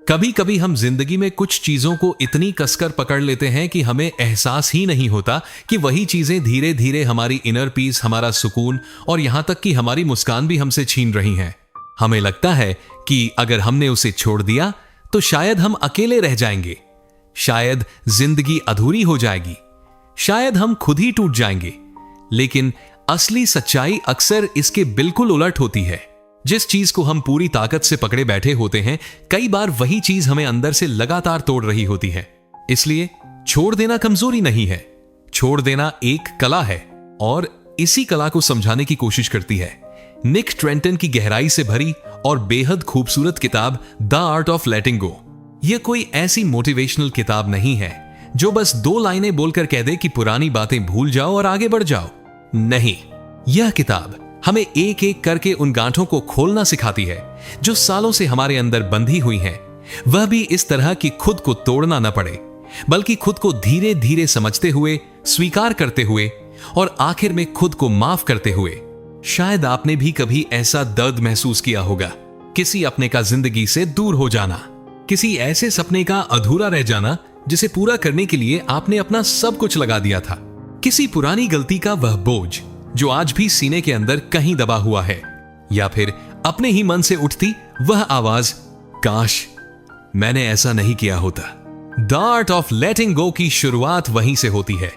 कभी कभी हम जिंदगी में कुछ चीजों को इतनी कसकर पकड़ लेते हैं कि हमें एहसास ही नहीं होता कि वही चीजें धीरे धीरे हमारी इनर पीस, हमारा सुकून और यहां तक कि हमारी मुस्कान भी हमसे छीन रही हैं। हमें लगता है कि अगर हमने उसे छोड़ दिया तो शायद हम अकेले रह जाएंगे, शायद जिंदगी अधूरी हो जाएगी, शायद हम खुद ही टूट जाएंगे। लेकिन असली सच्चाई अक्सर इसके बिल्कुल उलट होती है। जिस चीज को हम पूरी ताकत से पकड़े बैठे होते हैं, कई बार वही चीज हमें अंदर से लगातार तोड़ रही होती है। इसलिए छोड़ देना कमजोरी नहीं है, छोड़ देना एक कला है और इसी कला को समझाने की कोशिश करती है निक ट्रेंटन की गहराई से भरी और बेहद खूबसूरत किताब द आर्ट ऑफ लेटिंग गो। यह कोई ऐसी मोटिवेशनल किताब नहीं है जो बस 2 लाइनें बोलकर कह दे कि पुरानी बातें भूल जाओ और आगे बढ़ जाओ। नहीं, यह किताब हमें एक एक करके उन गांठों को खोलना सिखाती है जो सालों से हमारे अंदर बंधी हुई हैं। वह भी इस तरह कि खुद को तोड़ना न पड़े, बल्कि खुद को धीरे धीरे समझते हुए, स्वीकार करते हुए और आखिर में खुद को माफ करते हुए। शायद आपने भी कभी ऐसा दर्द महसूस किया होगा, किसी अपने का जिंदगी से दूर हो जाना, किसी ऐसे सपने का अधूरा रह जाना जिसे पूरा करने के लिए आपने अपना सब कुछ लगा दिया था, किसी पुरानी गलती का वह बोझ जो आज भी सीने के अंदर कहीं दबा हुआ है, या फिर अपने ही मन से उठती वह आवाज, काश मैंने ऐसा नहीं किया होता। द आर्ट ऑफ लेटिंग गो की शुरुआत वहीं से होती है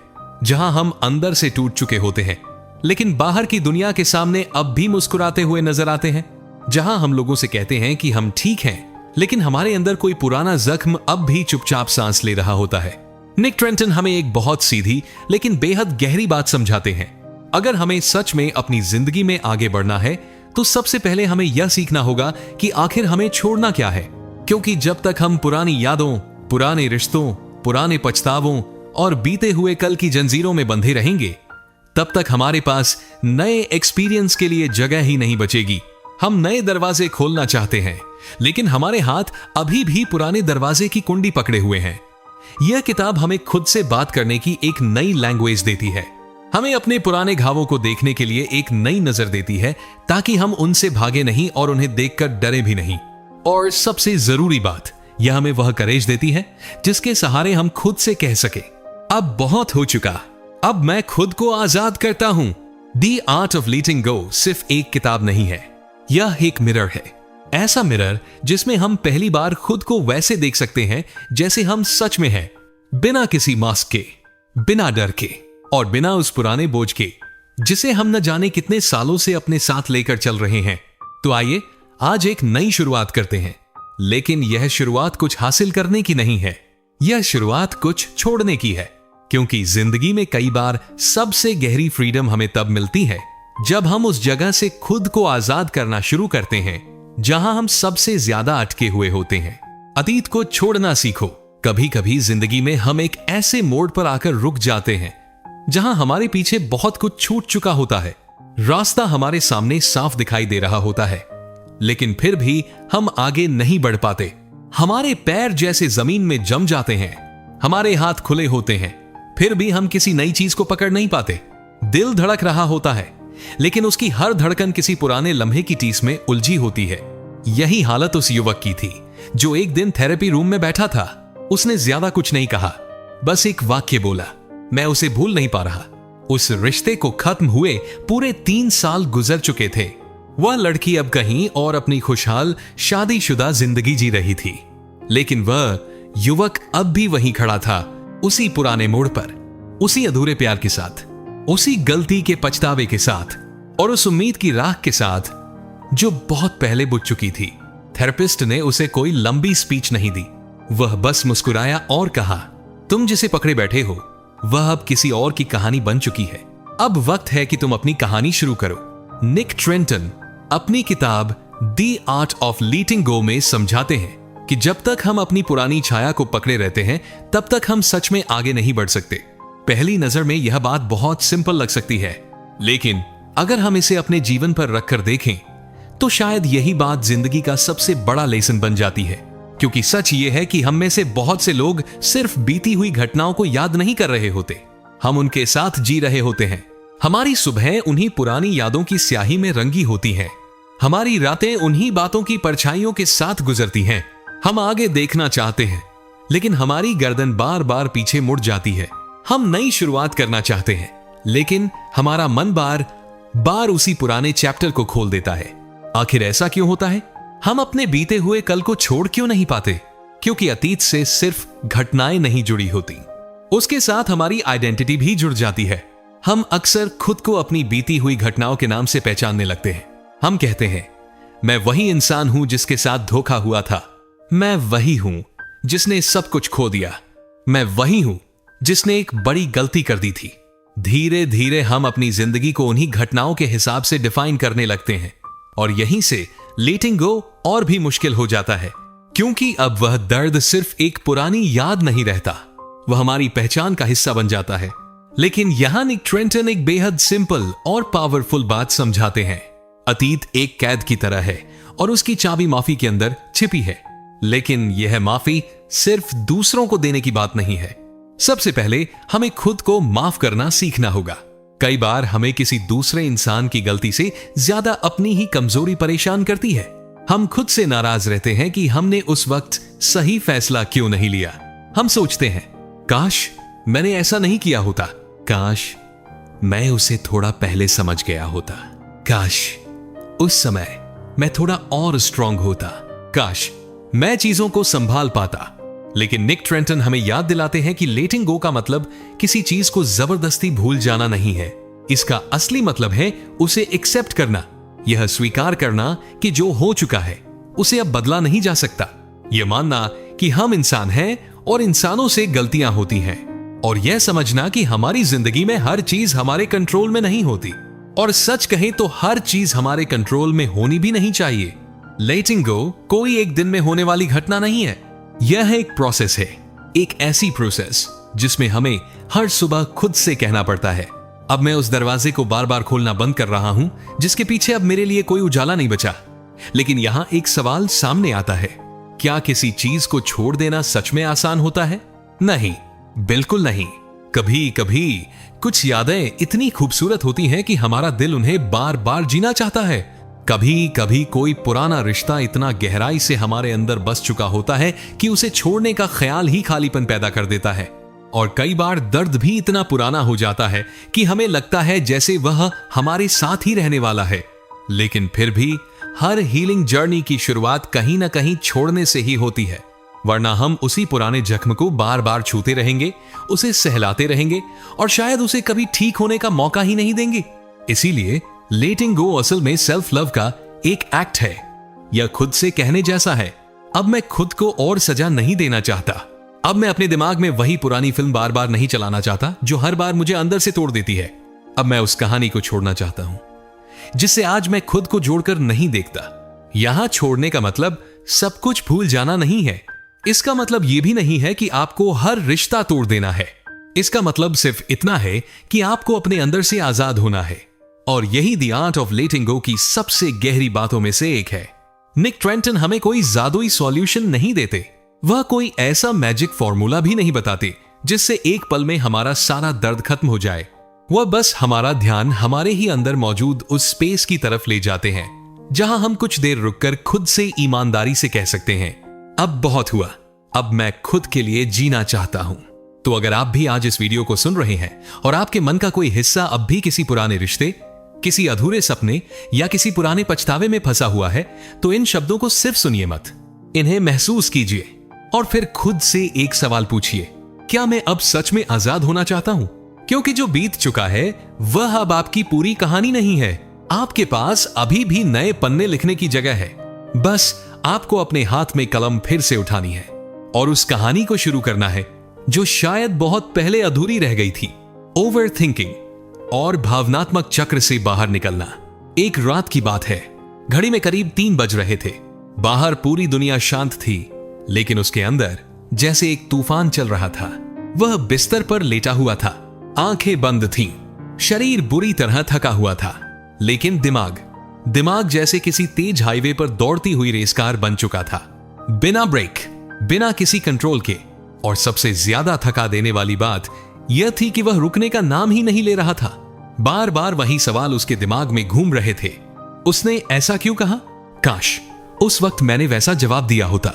जहां हम अंदर से टूट चुके होते हैं, लेकिन बाहर की दुनिया के सामने अब भी मुस्कुराते हुए नजर आते हैं। जहां हम लोगों से कहते हैं कि हम ठीक हैं, लेकिन हमारे अंदर कोई पुराना जख्म अब भी चुपचाप सांस ले रहा होता है। निक ट्रेंटन हमें एक बहुत सीधी लेकिन बेहद गहरी बात समझाते हैं। अगर हमें सच में अपनी जिंदगी में आगे बढ़ना है तो सबसे पहले हमें यह सीखना होगा कि आखिर हमें छोड़ना क्या है। क्योंकि जब तक हम पुरानी यादों, पुराने रिश्तों, पुराने पछतावों और बीते हुए कल की जंजीरों में बंधे रहेंगे, तब तक हमारे पास नए एक्सपीरियंस के लिए जगह ही नहीं बचेगी। हम नए दरवाजे खोलना चाहते हैं, लेकिन हमारे हाथ अभी भी पुराने दरवाजे की कुंडी पकड़े हुए हैं। यह किताब हमें खुद से बात करने की एक नई लैंग्वेज देती है, हमें अपने पुराने घावों को देखने के लिए एक नई नजर देती है, ताकि हम उनसे भागे नहीं और उन्हें देखकर डरे भी नहीं। और सबसे जरूरी बात, यह हमें वह करेज देती है जिसके सहारे हम खुद से कह सके, अब बहुत हो चुका, अब मैं खुद को आजाद करता हूं। द आर्ट ऑफ लेटिंग गो सिर्फ एक किताब नहीं है, यह एक मिरर है। ऐसा मिरर जिसमें हम पहली बार खुद को वैसे देख सकते हैं जैसे हम सच में हैं, बिना किसी मास्क के, बिना डर के और बिना उस पुराने बोझ के जिसे हम न जाने कितने सालों से अपने साथ लेकर चल रहे हैं। तो आइए आज एक नई शुरुआत करते हैं, लेकिन यह शुरुआत कुछ हासिल करने की नहीं है, यह शुरुआत कुछ छोड़ने की है। क्योंकि जिंदगी में कई बार सबसे गहरी फ्रीडम हमें तब मिलती है जब हम उस जगह से खुद को आजाद करना शुरू करते हैं जहां हम सबसे ज्यादा अटके हुए होते हैं। अतीत को छोड़ना सीखो। कभी कभी जिंदगी में हम एक ऐसे मोड़ पर आकर रुक जाते हैं जहां हमारे पीछे बहुत कुछ छूट चुका होता है, रास्ता हमारे सामने साफ दिखाई दे रहा होता है, लेकिन फिर भी हम आगे नहीं बढ़ पाते। हमारे पैर जैसे जमीन में जम जाते हैं, हमारे हाथ खुले होते हैं, फिर भी हम किसी नई चीज को पकड़ नहीं पाते। दिल धड़क रहा होता है, लेकिन उसकी हर धड़कन किसी पुराने लम्हे की टीस में उलझी होती है। यही हालत उस युवक की थी जो एक दिन थेरेपी रूम में बैठा था। उसने ज्यादा कुछ नहीं कहा, बस एक वाक्य बोला, मैं उसे भूल नहीं पा रहा। उस रिश्ते को खत्म हुए पूरे 3 साल गुजर चुके थे। वह लड़की अब कहीं और अपनी खुशहाल शादीशुदा जिंदगी जी रही थी, लेकिन वह युवक अब भी वहीं खड़ा था, उसी पुराने मोड़ पर, उसी अधूरे प्यार के साथ, उसी गलती के पछतावे के साथ और उस उम्मीद की राख के साथ जो बहुत पहले बुझ चुकी थी। थेरेपिस्ट ने उसे कोई लंबी स्पीच नहीं दी, वह बस मुस्कुराया और कहा, तुम जिसे पकड़े बैठे हो वह अब किसी और की कहानी बन चुकी है, अब वक्त है कि तुम अपनी कहानी शुरू करो। निक ट्रेंटन अपनी किताब द आर्ट ऑफ लेटिंग गो में समझाते हैं कि जब तक हम अपनी पुरानी छाया को पकड़े रहते हैं, तब तक हम सच में आगे नहीं बढ़ सकते। पहली नजर में यह बात बहुत सिंपल लग सकती है, लेकिन अगर हम इसे अपने जीवन पर रखकर देखें तो शायद यही बात जिंदगी का सबसे बड़ा लेसन बन जाती है। क्योंकि सच ये है कि हम में से बहुत से लोग सिर्फ बीती हुई घटनाओं को याद नहीं कर रहे होते, हम उनके साथ जी रहे होते हैं। हमारी सुबह उन्हीं पुरानी यादों की स्याही में रंगी होती हैं, हमारी रातें उन्हीं बातों की परछाइयों के साथ गुजरती हैं, हम आगे देखना चाहते हैं, लेकिन हमारी गर्दन बार बार पीछे मुड़ जाती है। हम नई शुरुआत करना चाहते हैं, लेकिन हमारा मन बार बार उसी पुराने चैप्टर को खोल देता है। आखिर ऐसा क्यों होता है? हम अपने बीते हुए कल को छोड़ क्यों नहीं पाते? क्योंकि अतीत से सिर्फ घटनाएं नहीं जुड़ी होती, उसके साथ हमारी आइडेंटिटी भी जुड़ जाती है। हम अक्सर खुद को अपनी बीती हुई घटनाओं के नाम से पहचानने लगते हैं। हम कहते हैं, मैं वही इंसान हूं जिसके साथ धोखा हुआ था, मैं वही हूं जिसने सब कुछ खो दिया, मैं वही हूं जिसने एक बड़ी गलती कर दी थी। धीरे धीरे हम अपनी जिंदगी को उन्हीं घटनाओं के हिसाब से डिफाइन करने लगते हैं, और यहीं से लेटिंग गो और भी मुश्किल हो जाता है, क्योंकि अब वह दर्द सिर्फ एक पुरानी याद नहीं रहता, वह हमारी पहचान का हिस्सा बन जाता है। लेकिन यहां निक ट्रेंटन एक बेहद सिंपल और पावरफुल बात समझाते हैं। अतीत एक कैद की तरह है और उसकी चाबी माफी के अंदर छिपी है। लेकिन यह माफी सिर्फ दूसरों को देने की बात नहीं है। सबसे पहले हमें खुद को माफ करना सीखना होगा। कई बार हमें किसी दूसरे इंसान की गलती से ज्यादा अपनी ही कमजोरी परेशान करती है। हम खुद से नाराज रहते हैं कि हमने उस वक्त सही फैसला क्यों नहीं लिया। हम सोचते हैं, काश मैंने ऐसा नहीं किया होता, काश मैं उसे थोड़ा पहले समझ गया होता, काश उस समय मैं थोड़ा और स्ट्रांग होता, काश मैं चीजों को संभाल पाता। लेकिन निक ट्रेंटन हमें याद दिलाते हैं कि लेटिंग गो का मतलब किसी चीज को जबरदस्ती भूल जाना नहीं है। इसका असली मतलब है उसे एक्सेप्ट करना, यह स्वीकार करना कि जो हो चुका है उसे अब बदला नहीं जा सकता। यह मानना कि हम इंसान हैं और इंसानों से गलतियां होती हैं, और यह समझना कि हमारी जिंदगी में हर चीज हमारे कंट्रोल में नहीं होती, और सच कहें तो हर चीज हमारे कंट्रोल में होनी भी नहीं चाहिए। लेटिंग गो कोई एक दिन में होने वाली घटना नहीं है, यह एक प्रोसेस है, एक ऐसी प्रोसेस जिसमें हमें हर सुबह खुद से कहना पड़ता है, अब मैं उस दरवाजे को बार बार खोलना बंद कर रहा हूं जिसके पीछे अब मेरे लिए कोई उजाला नहीं बचा। लेकिन यहां एक सवाल सामने आता है, क्या किसी चीज को छोड़ देना सच में आसान होता है? नहीं, बिल्कुल नहीं। कभी कभी कुछ यादें इतनी खूबसूरत होती हैं कि हमारा दिल उन्हें बार बार जीना चाहता है। कभी कभी कोई पुराना रिश्ता इतना गहराई से हमारे अंदर बस चुका होता है कि उसे छोड़ने का ख्याल ही खालीपन पैदा कर देता है। और कई बार दर्द भी इतना पुराना हो जाता है कि हमें लगता है जैसे वह हमारे साथ ही रहने वाला है। लेकिन फिर भी हर हीलिंग जर्नी की शुरुआत कहीं ना कहीं छोड़ने से ही होती है, वरना हम उसी पुराने जख्म को बार बार छूते रहेंगे, उसे सहलाते रहेंगे और शायद उसे कभी ठीक होने का मौका ही नहीं देंगे। इसीलिए लेटिंग गो असल में सेल्फ लव का एक एक्ट है। यह खुद से कहने जैसा है, अब मैं खुद को और सजा नहीं देना चाहता, अब मैं अपने दिमाग में वही पुरानी फिल्म बार बार नहीं चलाना चाहता जो हर बार मुझे अंदर से तोड़ देती है। अब मैं उस कहानी को छोड़ना चाहता हूं जिससे आज मैं खुद को जोड़कर नहीं देखता। यहां छोड़ने का मतलब सब कुछ भूल जाना नहीं है। इसका मतलब यह भी नहीं है कि आपको हर रिश्ता तोड़ देना है। इसका मतलब सिर्फ इतना है कि आपको अपने अंदर से आजाद होना है। और यही द आर्ट ऑफ लेटिंग गो की सबसे गहरी बातों में से एक है। निक ट्रेंटन हमें कोई जादुई सॉल्यूशन नहीं देते, वह कोई ऐसा मैजिक फॉर्मूला भी नहीं बताते जिससे एक पल में हमारा सारा दर्द खत्म हो जाए। वह बस हमारा ध्यान हमारे ही अंदर मौजूद उस स्पेस की तरफ ले जाते हैं जहां हम कुछ देर रुककर खुद से ईमानदारी से कह सकते हैं, अब बहुत हुआ, अब मैं खुद के लिए जीना चाहता हूं। तो अगर आप भी आज इस वीडियो को सुन रहे हैं और आपके मन का कोई हिस्सा अब भी किसी पुराने रिश्ते, किसी अधूरे सपने या किसी पुराने पछतावे में फंसा हुआ है, तो इन शब्दों को सिर्फ सुनिए मत, इन्हें महसूस कीजिए और फिर खुद से एक सवाल पूछिए, क्या मैं अब सच में आजाद होना चाहता हूं? क्योंकि जो बीत चुका है वह अब आपकी पूरी कहानी नहीं है। आपके पास अभी भी नए पन्ने लिखने की जगह है। बस आपको अपने हाथ में कलम फिर से उठानी है और उस कहानी को शुरू करना है जो शायद बहुत पहले अधूरी रह गई थी। ओवर थिंकिंग और भावनात्मक चक्र से बाहर निकलना। एक रात की बात है, घड़ी में करीब 3 बज रहे थे। बाहर पूरी दुनिया शांत थी, लेकिन उसके अंदर जैसे एक तूफान चल रहा था। वह बिस्तर पर लेटा हुआ था, आंखें बंद थीं, शरीर बुरी तरह थका हुआ था, लेकिन दिमाग जैसे किसी तेज हाईवे पर दौड़ती हुई रेस कार बन चुका था, बिना ब्रेक, बिना किसी कंट्रोल के। और सबसे ज्यादा थका देने वाली बात यह थी कि वह रुकने का नाम ही नहीं ले रहा था। बार बार वही सवाल उसके दिमाग में घूम रहे थे। उसने ऐसा क्यों कहा? काश उस वक्त मैंने वैसा जवाब दिया होता।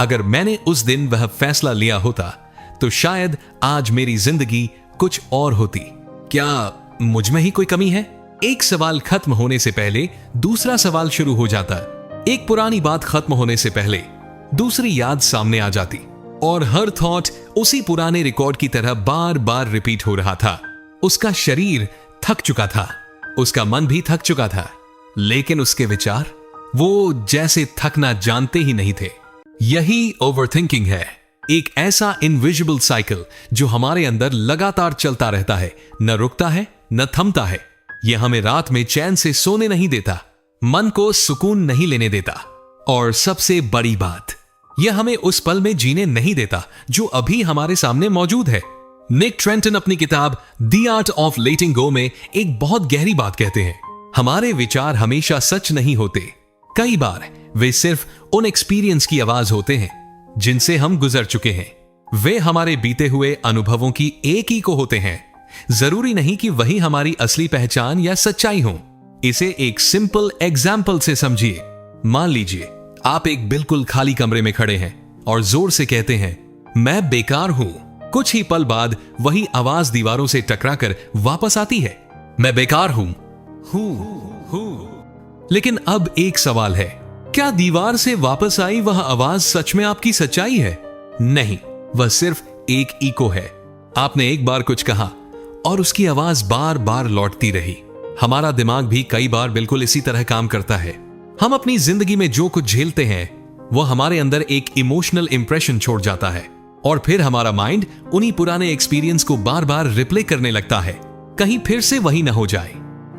अगर मैंने उस दिन वह फैसला लिया होता तो शायद आज मेरी जिंदगी कुछ और होती। क्या मुझ में ही कोई कमी है? एक सवाल खत्म होने से पहले दूसरा सवाल शुरू हो जाता। एक पुरानी बात खत्म होने से पहले दूसरी याद सामने आ जाती और हर थॉट उसी पुराने रिकॉर्ड की तरह बार बार रिपीट हो रहा था। उसका शरीर थक चुका था, उसका मन भी थक चुका था, लेकिन उसके विचार वो जैसे थकना जानते ही नहीं थे। यही ओवरथिंकिंग है, एक ऐसा इनविजिबल साइकिल जो हमारे अंदर लगातार चलता रहता है, न रुकता है न थमता है। यह हमें रात में चैन से सोने नहीं देता, मन को सुकून नहीं लेने देता, और सबसे बड़ी बात, यह हमें उस पल में जीने नहीं देता जो अभी हमारे सामने मौजूद है। निक ट्रेंटन अपनी किताब द आर्ट ऑफ लेटिंग गो में एक बहुत गहरी बात कहते हैं। हमारे विचार हमेशा सच नहीं होते, कई बार वे सिर्फ उन एक्सपीरियंस की आवाज होते हैं जिनसे हम गुजर चुके हैं। वे हमारे बीते हुए अनुभवों की एक ही को होते हैं। जरूरी नहीं कि वही हमारी असली पहचान या सच्चाई हो। इसे एक सिंपल एग्जाम्पल से समझिए। मान लीजिए आप एक बिल्कुल खाली कमरे में खड़े हैं और जोर से कहते हैं, मैं बेकार हूं। कुछ ही पल बाद वही आवाज दीवारों से टकराकर वापस आती है, मैं बेकार हूं। लेकिन अब एक सवाल है, क्या दीवार से वापस आई वह आवाज सच में आपकी सच्चाई है? नहीं, वह सिर्फ एक इको है। आपने एक बार कुछ कहा और उसकी आवाज बार बार लौटती रही। हमारा दिमाग भी कई बार बिल्कुल इसी तरह काम करता है। हम अपनी जिंदगी में जो कुछ झेलते हैं वह हमारे अंदर एक इमोशनल इंप्रेशन छोड़ जाता है और फिर हमारा माइंड उन्हीं पुराने एक्सपीरियंस को बार बार रिप्ले करने लगता है। कहीं फिर से वही न हो जाए,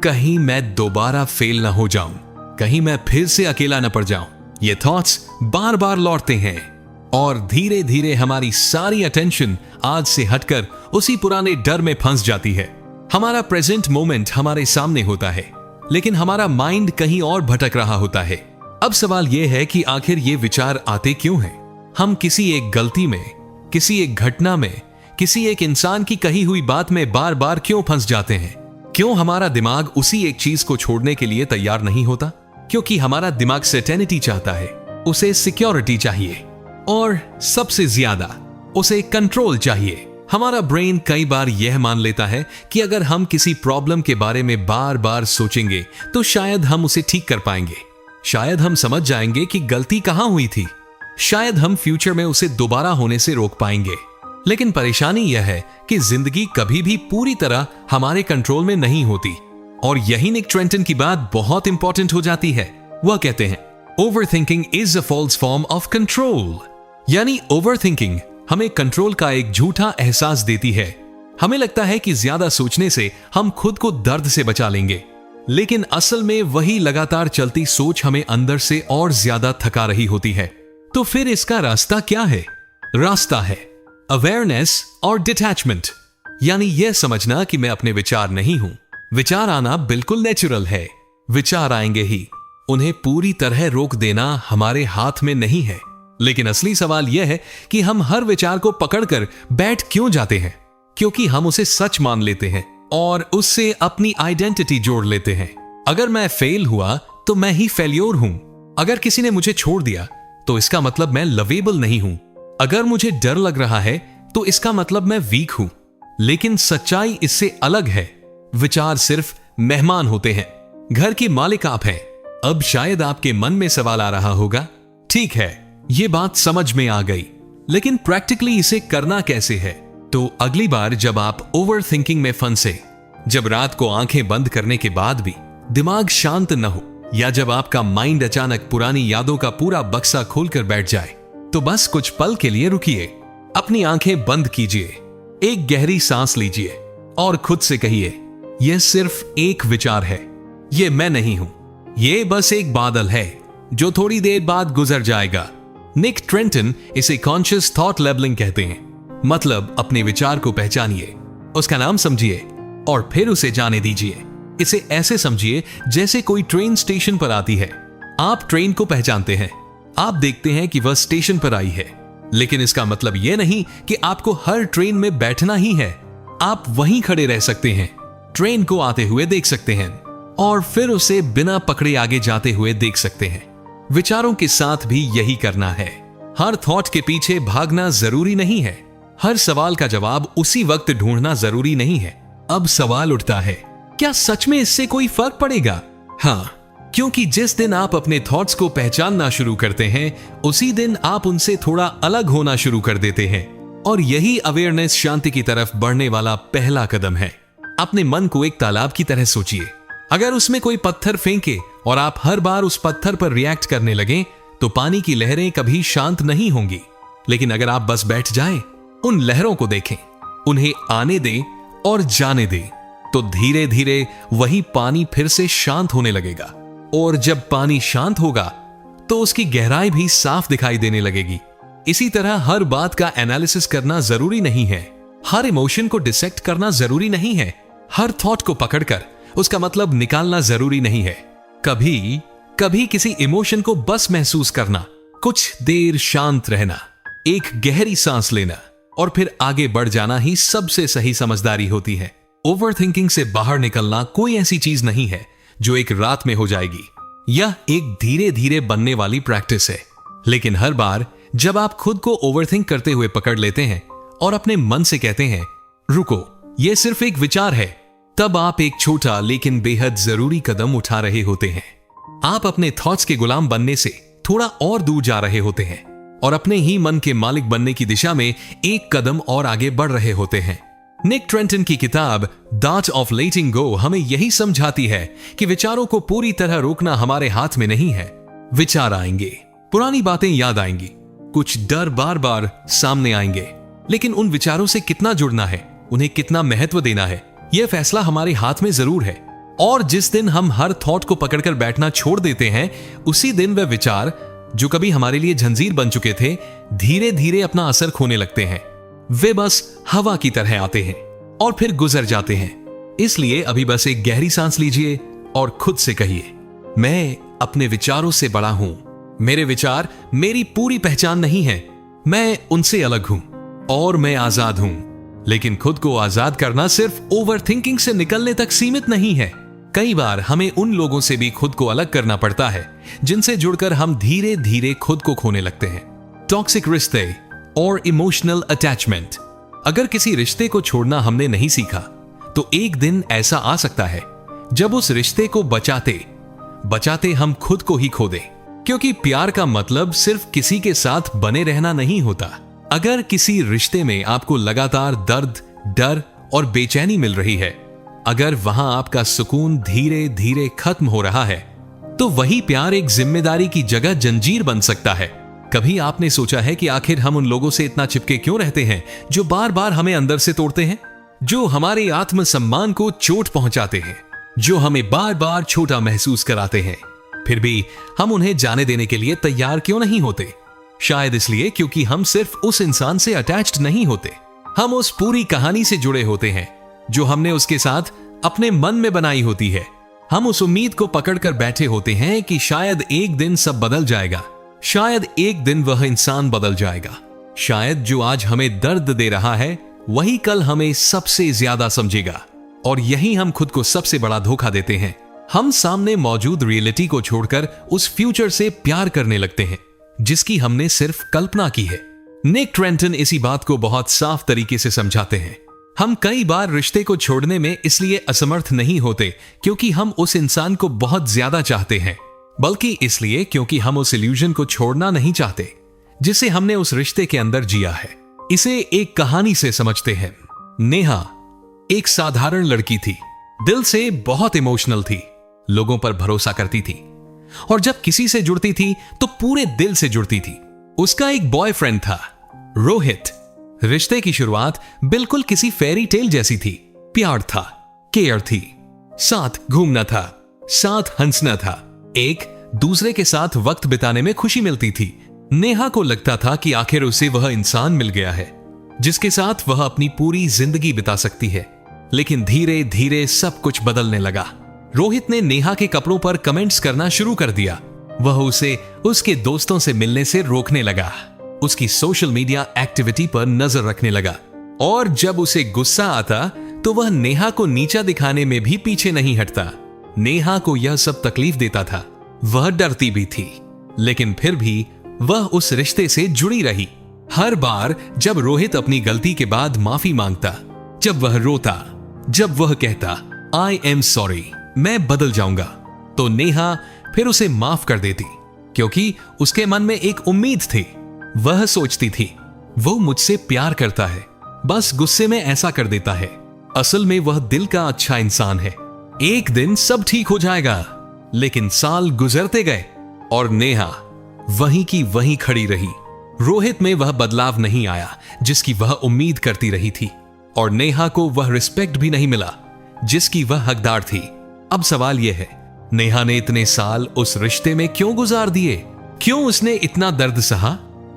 कहीं मैं दोबारा फेल न हो जाऊं, कहीं मैं फिर से अकेला न पड़ जाऊं। ये थॉट्स बार बार लौटते हैं और धीरे धीरे हमारी सारी अटेंशन आज से हटकर उसी पुराने डर में फंस जाती है। हमारा प्रेजेंट मोमेंट हमारे सामने होता है, लेकिन हमारा माइंड कहीं और भटक रहा होता है। अब सवाल यह है कि आखिर ये विचार आते क्यों हैं? हम किसी एक गलती में, किसी एक घटना में, किसी एक इंसान की कही हुई बात में बार बार क्यों फंस जाते हैं? क्यों हमारा दिमाग उसी एक चीज को छोड़ने के लिए तैयार नहीं होता? क्योंकि हमारा दिमाग सर्टेनिटी चाहता है, उसे सिक्योरिटी चाहिए और सबसे ज्यादा उसे कंट्रोल चाहिए। हमारा ब्रेन कई बार यह मान लेता है कि अगर हम किसी प्रॉब्लम के बारे में बार बार सोचेंगे तो शायद हम उसे ठीक कर पाएंगे, शायद हम समझ जाएंगे कि गलती कहां हुई थी, शायद हम फ्यूचर में उसे दोबारा होने से रोक पाएंगे। लेकिन परेशानी यह है कि जिंदगी कभी भी पूरी तरह हमारे कंट्रोल में नहीं होती। और यही निक ट्रेंटन की बात बहुत इंपॉर्टेंट हो जाती है। वह कहते हैं, overthinking is a false form of control. यानी ओवरथिंकिंग हमें कंट्रोल का एक झूठा एहसास देती है। हमें लगता है कि ज्यादा सोचने से हम खुद को दर्द से बचा लेंगे, लेकिन असल में वही लगातार चलती सोच हमें अंदर से और ज्यादा थका रही होती है। तो फिर इसका रास्ता क्या है? रास्ता है अवेयरनेस और डिटैचमेंट, यानी यह समझना कि मैं अपने विचार नहीं हूं। विचार आना बिल्कुल नेचुरल है, विचार आएंगे ही, उन्हें पूरी तरह रोक देना हमारे हाथ में नहीं है। लेकिन असली सवाल यह है कि हम हर विचार को पकड़कर बैठ क्यों जाते हैं? क्योंकि हम उसे सच मान लेते हैं और उससे अपनी आइडेंटिटी जोड़ लेते हैं। अगर मैं फेल हुआ तो मैं ही फेल्योर हूं। अगर किसी ने मुझे छोड़ दिया तो इसका मतलब मैं लवेबल नहीं हूं। अगर मुझे डर लग रहा है तो इसका मतलब मैं वीक हूं। लेकिन सच्चाई इससे अलग है। विचार सिर्फ मेहमान होते हैं, घर के मालिक आप हैं। अब शायद आपके मन में सवाल आ रहा होगा, ठीक है, ये बात समझ में आ गई, लेकिन प्रैक्टिकली इसे करना कैसे है? तो अगली बार जब आप ओवरथिंकिंग में फंसे, जब रात को आंखें बंद करने के बाद भी दिमाग शांत न हो, या जब आपका माइंड अचानक पुरानी यादों का पूरा बक्सा खोलकर बैठ जाए, तो बस कुछ पल के लिए रुकिए, अपनी आंखें बंद कीजिए, एक गहरी सांस लीजिए और खुद से कहिए, यह सिर्फ एक विचार है, यह मैं नहीं हूं, यह बस एक बादल है जो थोड़ी देर बाद गुजर जाएगा। निक ट्रेंटन इसे कॉन्शियस थॉट लेबलिंग कहते हैं। मतलब अपने विचार को पहचानिए, उसका नाम समझिए और फिर उसे जाने दीजिए। इसे ऐसे समझिए जैसे कोई ट्रेन स्टेशन पर आती है। आप ट्रेन को पहचानते हैं, आप देखते हैं कि वह स्टेशन पर आई है, लेकिन इसका मतलब यह नहीं कि आपको हर ट्रेन में बैठना ही है। आप वहीं खड़े रह सकते हैं, ट्रेन को आते हुए देख सकते हैं और फिर उसे बिना पकड़े आगे जाते हुए देख सकते हैं। विचारों के साथ भी यही करना है। हर थॉट के पीछे भागना जरूरी नहीं है, हर सवाल का जवाब उसी वक्त ढूंढना जरूरी नहीं है। अब सवाल उठता है, क्या सच में इससे कोई फर्क पड़ेगा? हाँ, क्योंकि जिस दिन आप अपने थॉट्स को पहचानना शुरू करते हैं, उसी दिन आप उनसे थोड़ा अलग होना शुरू कर देते हैं। और यही अवेयरनेस शांति की तरफ बढ़ने वाला पहला कदम है। अपने मन को एक तालाब की तरह सोचिए। अगर उसमें कोई पत्थर फेंके और आप हर बार उस पत्थर पर रिएक्ट करने लगे, तो पानी की लहरें कभी शांत नहीं होंगी। लेकिन अगर आप बस बैठ जाएं, उन लहरों को देखें, उन्हें आने दें और जाने दें, तो धीरे धीरे वही पानी फिर से शांत होने लगेगा। और जब पानी शांत होगा तो उसकी गहराई भी साफ दिखाई देने लगेगी। इसी तरह हर बात का एनालिसिस करना जरूरी नहीं है, हर इमोशन को डिसेक्ट करना जरूरी नहीं है, हर थॉट को पकड़कर उसका मतलब निकालना जरूरी नहीं है। कभी कभी किसी इमोशन को बस महसूस करना, कुछ देर शांत रहना, एक गहरी सांस लेना और फिर आगे बढ़ जाना ही सबसे सही समझदारी होती है। ओवरथिंकिंग से बाहर निकलना कोई ऐसी चीज नहीं है जो एक रात में हो जाएगी। यह एक धीरे धीरे बनने वाली प्रैक्टिस है। लेकिन हर बार जब आप खुद को ओवरथिंक करते हुए पकड़ लेते हैं और अपने मन से कहते हैं, रुको, यह सिर्फ एक विचार है, तब आप एक छोटा लेकिन बेहद जरूरी कदम उठा रहे होते हैं। आप अपने थॉट्स के गुलाम बनने से थोड़ा और दूर जा रहे होते हैं और अपने ही मन के मालिक बनने की दिशा में एक कदम और आगे बढ़ रहे होते हैं। निक ट्रेंटन की किताब द आर्ट ऑफ लेटिंग गो हमें यही समझाती है कि विचारों को पूरी तरह रोकना हमारे हाथ में नहीं है। विचार आएंगे, पुरानी बातें याद आएंगी, कुछ डर बार बार सामने आएंगे, लेकिन उन विचारों से कितना जुड़ना है, उन्हें कितना महत्व देना है, यह फैसला हमारे हाथ में जरूर है। और जिस दिन हम हर थॉट को पकड़कर बैठना छोड़ देते हैं, उसी दिन वह विचार जो कभी हमारे लिए जंजीर बन चुके थे, धीरे धीरे अपना असर खोने लगते हैं। वे बस हवा की तरह आते हैं और फिर गुजर जाते हैं। इसलिए अभी बस एक गहरी सांस लीजिए और खुद से कहिए, मैं अपने विचारों से बड़ा हूं। मेरे विचार मेरी पूरी पहचान नहीं है, मैं उनसे अलग हूं और मैं आजाद हूं। लेकिन खुद को आजाद करना सिर्फ ओवरथिंकिंग से निकलने तक सीमित नहीं है। कई बार हमें उन लोगों से भी खुद को अलग करना पड़ता है जिनसे जुड़कर हम धीरे धीरे खुद को खोने लगते हैं। टॉक्सिक रिश्ते और इमोशनल अटैचमेंट। अगर किसी रिश्ते को छोड़ना हमने नहीं सीखा, तो एक दिन ऐसा आ सकता है जब उस रिश्ते को बचाते बचाते हम खुद को ही खो दें। क्योंकि प्यार का मतलब सिर्फ किसी के साथ बने रहना नहीं होता। अगर किसी रिश्ते में आपको लगातार दर्द, डर और बेचैनी मिल रही है, अगर वहां आपका सुकून धीरे धीरे खत्म हो रहा है, तो वही प्यार एक जिम्मेदारी की जगह जंजीर बन सकता है। कभी आपने सोचा है कि आखिर हम उन लोगों से इतना चिपके क्यों रहते हैं जो बार बार हमें अंदर से तोड़ते हैं, जो हमारे आत्मसम्मान को चोट पहुंचाते हैं, जो हमें बार बार छोटा महसूस कराते हैं? फिर भी हम उन्हें जाने देने के लिए तैयार क्यों नहीं होते? शायद इसलिए क्योंकि हम सिर्फ उस इंसान से अटैच्ड नहीं होते, हम उस पूरी कहानी से जुड़े होते हैं जो हमने उसके साथ अपने मन में बनाई होती है। हम उस उम्मीद को पकड़कर बैठे होते हैं कि शायद एक दिन सब बदल जाएगा, शायद एक दिन वह इंसान बदल जाएगा, शायद जो आज हमें दर्द दे रहा है वही कल हमें सबसे ज्यादा समझेगा। और यही हम खुद को सबसे बड़ा धोखा देते हैं। हम सामने मौजूद रियलिटी को छोड़कर उस फ्यूचर से प्यार करने लगते हैं जिसकी हमने सिर्फ कल्पना की है। निक ट्रेंटन इसी बात को बहुत साफ तरीके से समझाते हैं। हम कई बार रिश्ते को छोड़ने में इसलिए असमर्थ नहीं होते क्योंकि हम उस इंसान को बहुत ज्यादा चाहते हैं, बल्कि इसलिए क्योंकि हम उस इल्यूजन को छोड़ना नहीं चाहते जिसे हमने उस रिश्ते के अंदर जिया है। इसे एक कहानी से समझते हैं। नेहा एक साधारण लड़की थी, दिल से बहुत इमोशनल थी, लोगों पर भरोसा करती थी और जब किसी से जुड़ती थी तो पूरे दिल से जुड़ती थी। उसका एक बॉयफ्रेंड था, रोहित। रिश्ते की शुरुआत बिल्कुल किसी फेरी टेल जैसी थी। प्यार था, केयर थी, साथ घूमना था, साथ हंसना था, एक दूसरे के साथ वक्त बिताने में खुशी मिलती थी। नेहा को लगता था कि आखिर उसे वह इंसान मिल गया है जिसके साथ वह अपनी पूरी जिंदगी बिता सकती है। लेकिन धीरे धीरे सब कुछ बदलने लगा। रोहित ने नेहा के कपड़ों पर कमेंट्स करना शुरू कर दिया। वह उसे उसके दोस्तों से मिलने से रोकने लगा, उसकी सोशल मीडिया एक्टिविटी पर नजर रखने लगा और जब उसे गुस्सा आता तो वह नेहा को नीचा दिखाने में भी पीछे नहीं हटता। नेहा को यह सब तकलीफ देता था, वह डरती भी थी, लेकिन फिर भी वह उस रिश्ते से जुड़ी रही। हर बार जब रोहित अपनी गलती के बाद माफी मांगता, जब वह रोता, जब वह कहता आई एम सॉरी, मैं बदल जाऊंगा, तो नेहा फिर उसे माफ कर देती, क्योंकि उसके मन में एक उम्मीद थी। वह सोचती थी वो मुझसे प्यार करता है, बस गुस्से में ऐसा कर देता है। असल में वह दिल का अच्छा इंसान है। एक दिन सब ठीक हो जाएगा। लेकिन साल गुजरते गए और नेहा वहीं की वहीं खड़ी रही। रोहित में वह बदलाव नहीं आया जिसकी वह उम्मीद करती रही थी, और नेहा को वह रिस्पेक्ट भी नहीं मिला जिसकी वह हकदार थी। अब सवाल यह है, नेहा ने इतने साल उस रिश्ते में क्यों गुजार दिए? क्यों उसने इतना दर्द सहा?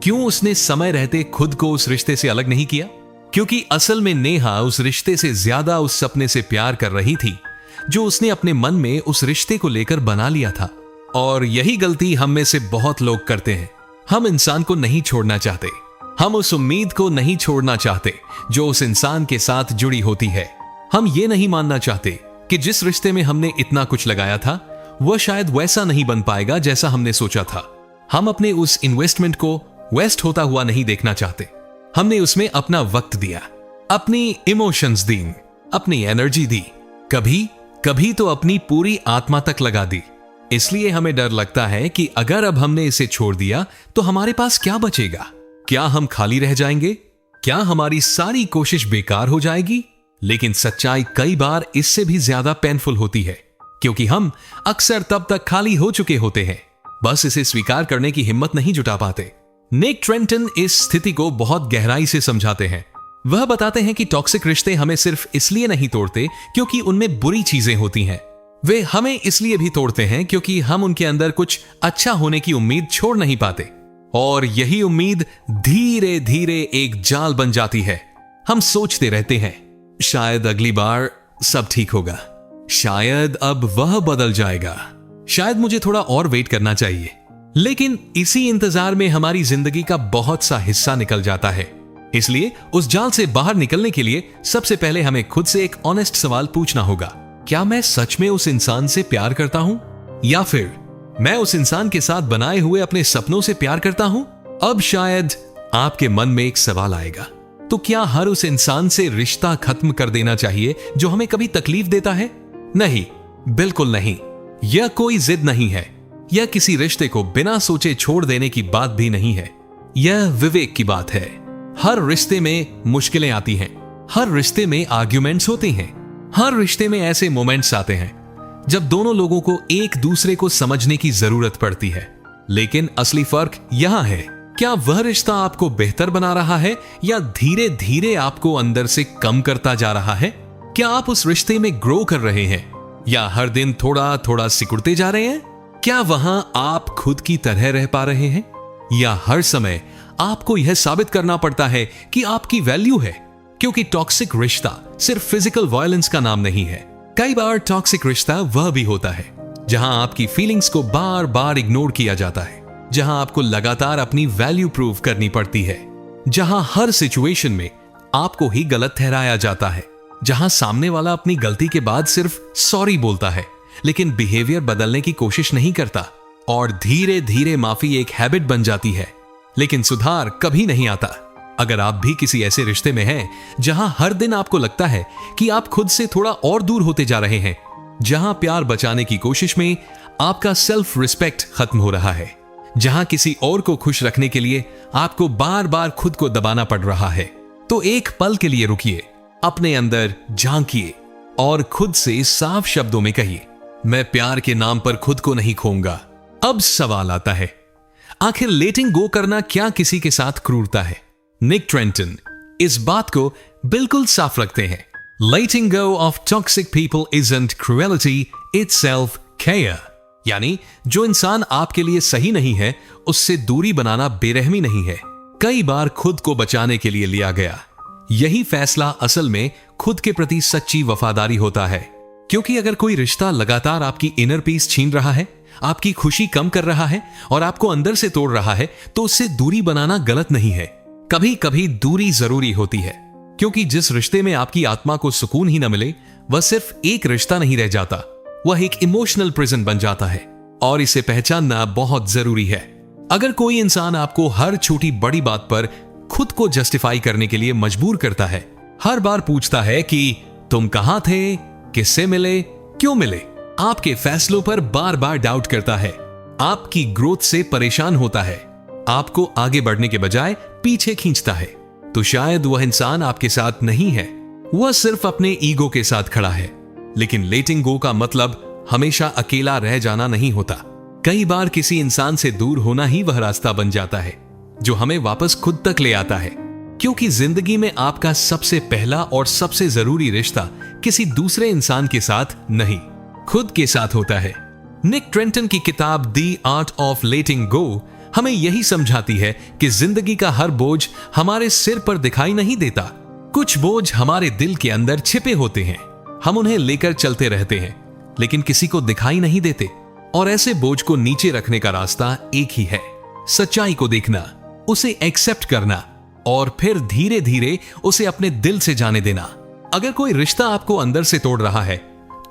क्यों उसने समय रहते खुद को उस रिश्ते से अलग नहीं किया? क्योंकि असल में नेहा उस रिश्ते से ज्यादा उस सपने से प्यार कर रही थी जो उसने अपने मन में उस रिश्ते को लेकर बना लिया था। और यही गलती हम में से बहुत लोग करते हैं। हम इंसान को नहीं छोड़ना चाहते, हम उस उम्मीद को नहीं छोड़ना चाहते जो उस इंसान के साथ जुड़ी होती है। हम ये नहीं मानना चाहते कि जिस रिश्ते में हमने इतना कुछ लगाया था वह शायद वैसा नहीं बन पाएगा जैसा हमने सोचा था। हम अपने उस इन्वेस्टमेंट को वेस्ट होता हुआ नहीं देखना चाहते। हमने उसमें अपना वक्त दिया, अपनी इमोशंस दी, अपनी एनर्जी दी, कभी कभी तो अपनी पूरी आत्मा तक लगा दी। इसलिए हमें डर लगता है कि अगर अब हमने इसे छोड़ दिया तो हमारे पास क्या बचेगा? क्या हम खाली रह जाएंगे? क्या हमारी सारी कोशिश बेकार हो जाएगी? लेकिन सच्चाई कई बार इससे भी ज्यादा पेनफुल होती है, क्योंकि हम अक्सर तब तक खाली हो चुके होते हैं, बस इसे स्वीकार करने की हिम्मत नहीं जुटा पाते। निक ट्रेंटन इस स्थिति को बहुत गहराई से समझाते हैं। वह बताते हैं कि टॉक्सिक रिश्ते हमें सिर्फ इसलिए नहीं तोड़ते क्योंकि उनमें बुरी चीजें होती हैं, वे हमें इसलिए भी तोड़ते हैं क्योंकि हम उनके अंदर कुछ अच्छा होने की उम्मीद छोड़ नहीं पाते, और यही उम्मीद धीरे धीरे एक जाल बन जाती है। हम सोचते रहते हैं शायद अगली बार सब ठीक होगा, शायद अब वह बदल जाएगा, शायद मुझे थोड़ा और वेट करना चाहिए। लेकिन इसी इंतजार में हमारी जिंदगी का बहुत सा हिस्सा निकल जाता है। इसलिए उस जाल से बाहर निकलने के लिए सबसे पहले हमें खुद से एक ऑनेस्ट सवाल पूछना होगा, क्या मैं सच में उस इंसान से प्यार करता हूं, या फिर मैं उस इंसान के साथ बनाए हुए अपने सपनों से प्यार करता हूं? अब शायद आपके मन में एक सवाल आएगा, तो क्या हर उस इंसान से रिश्ता खत्म कर देना चाहिए जो हमें कभी तकलीफ देता है? नहीं, बिल्कुल नहीं। यह कोई जिद नहीं है, यह किसी रिश्ते को बिना सोचे छोड़ देने की बात भी नहीं है। यह विवेक की बात है। हर रिश्ते में मुश्किलें आती हैं, हर रिश्ते में आर्ग्यूमेंट्स होते हैं, हर रिश्ते में ऐसे मोमेंट्स आते हैं जब दोनों लोगों को एक दूसरे को समझने की जरूरत पड़ती है। लेकिन असली फर्क यहां है, क्या वह रिश्ता आपको बेहतर बना रहा है या धीरे धीरे आपको अंदर से कम करता जा रहा है? क्या आप उस रिश्ते में ग्रो कर रहे हैं या हर दिन थोड़ा थोड़ा सिकुड़ते जा रहे हैं? क्या वहां आप खुद की तरह रह पा रहे हैं, या हर समय आपको यह साबित करना पड़ता है कि आपकी वैल्यू है? क्योंकि टॉक्सिक रिश्ता सिर्फ फिजिकल वायलेंस का नाम नहीं है। कई बार टॉक्सिक रिश्ता वह भी होता है जहां आपकी फीलिंग्स को बार बार इग्नोर किया जाता है, जहां आपको लगातार अपनी वैल्यू प्रूव करनी पड़ती है, जहां हर सिचुएशन में आपको ही गलत ठहराया जाता है, जहां सामने वाला अपनी गलती के बाद सिर्फ सॉरी बोलता है लेकिन बिहेवियर बदलने की कोशिश नहीं करता, और धीरे धीरे माफी एक हैबिट बन जाती है लेकिन सुधार कभी नहीं आता। अगर आप भी किसी ऐसे रिश्ते में हैं जहां हर दिन आपको लगता है कि आप खुद से थोड़ा और दूर होते जा रहे हैं, जहां प्यार बचाने की कोशिश में आपका सेल्फ रिस्पेक्ट खत्म हो रहा है, जहां किसी और को खुश रखने के लिए आपको बार बार खुद को दबाना पड़ रहा है, तो एक पल के लिए रुकिए, अपने अंदर झांकिए और खुद से साफ शब्दों में कहिए, मैं प्यार के नाम पर खुद को नहीं खोऊंगा। अब सवाल आता है, आखिर लेटिंग गो करना क्या किसी के साथ क्रूरता है? निक ट्रेंटन इस बात को बिल्कुल साफ रखते हैं। Letting go of toxic people isn't cruelty, it's self-care। यानी जो इंसान आपके लिए सही नहीं है उससे दूरी बनाना बेरहमी नहीं है, कई बार खुद को बचाने के लिए लिया गया। यही फैसला असल में खुद के प्रति सच्ची वफादारी होता है, क्योंकि अगर कोई रिश्ता लगातार आपकी इनर पीस छीन रहा है, आपकी खुशी कम कर रहा है और आपको अंदर से तोड़ रहा है, तो उससे दूरी बनाना गलत नहीं है। कभी कभी दूरी जरूरी होती है, क्योंकि जिस रिश्ते में आपकी आत्मा को सुकून ही न मिले वह सिर्फ एक रिश्ता नहीं रह जाता, वह एक इमोशनल प्रिजन बन जाता है, और इसे पहचानना बहुत जरूरी है। अगर कोई इंसान आपको हर छोटी बड़ी बात पर खुद को जस्टिफाई करने के लिए मजबूर करता है, हर बार पूछता है कि तुम कहां थे, किससे मिले, क्यों मिले, आपके फैसलों पर बार बार डाउट करता है, आपकी ग्रोथ से परेशान होता है, आपको आगे बढ़ने के बजाय पीछे खींचता है, तो शायद वह इंसान आपके साथ नहीं है, वह सिर्फ अपने ईगो के साथ खड़ा है। लेकिन लेटिंग गो का मतलब हमेशा अकेला रह जाना नहीं होता। कई बार किसी इंसान से दूर होना ही वह रास्ता बन जाता है जो हमें वापस खुद तक ले आता है, क्योंकि जिंदगी में आपका सबसे पहला और सबसे जरूरी रिश्ता किसी दूसरे इंसान के साथ नहीं, खुद के साथ होता है। निक ट्रेंटन की किताब द आर्ट ऑफ लेटिंग गो हमें यही समझाती है कि जिंदगी का हर बोझ हमारे सिर पर दिखाई नहीं देता। कुछ बोझ हमारे दिल के अंदर छिपे होते हैं, हम उन्हें लेकर चलते रहते हैं लेकिन किसी को दिखाई नहीं देते। और ऐसे बोझ को नीचे रखने का रास्ता एक ही है, सच्चाई को देखना, उसे एक्सेप्ट करना और फिर धीरे धीरे उसे अपने दिल से जाने देना। अगर कोई रिश्ता आपको अंदर से तोड़ रहा है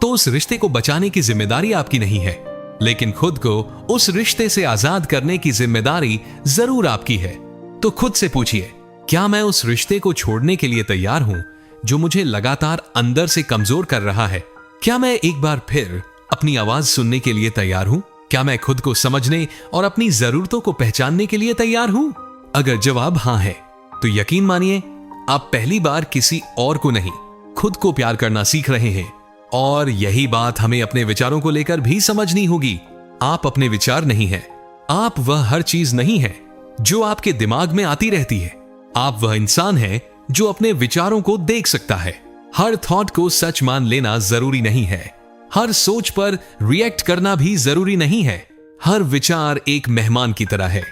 तो उस रिश्ते को बचाने की जिम्मेदारी आपकी नहीं है, लेकिन खुद को उस रिश्ते से आजाद करने की जिम्मेदारी जरूर आपकी है। तो खुद से पूछिए, क्या मैं उस रिश्ते को छोड़ने के लिए तैयार हूं जो मुझे लगातार अंदर से कमजोर कर रहा है? क्या मैं एक बार फिर अपनी आवाज सुनने के लिए तैयार हूं? क्या मैं खुद को समझने और अपनी जरूरतों को पहचानने के लिए तैयार हूं? अगर जवाब हां है तो यकीन मानिए आप पहली बार किसी और को नहीं, खुद को प्यार करना सीख रहे हैं। और यही बात हमें अपने विचारों को लेकर भी समझनी होगी। आप अपने विचार नहीं हैं, आप वह हर चीज नहीं है जो आपके दिमाग में आती रहती है। आप वह इंसान हैं जो अपने विचारों को देख सकता है। हर थॉट को सच मान लेना जरूरी नहीं है, हर सोच पर रिएक्ट करना भी जरूरी नहीं है। हर विचार एक मेहमान की तरह है,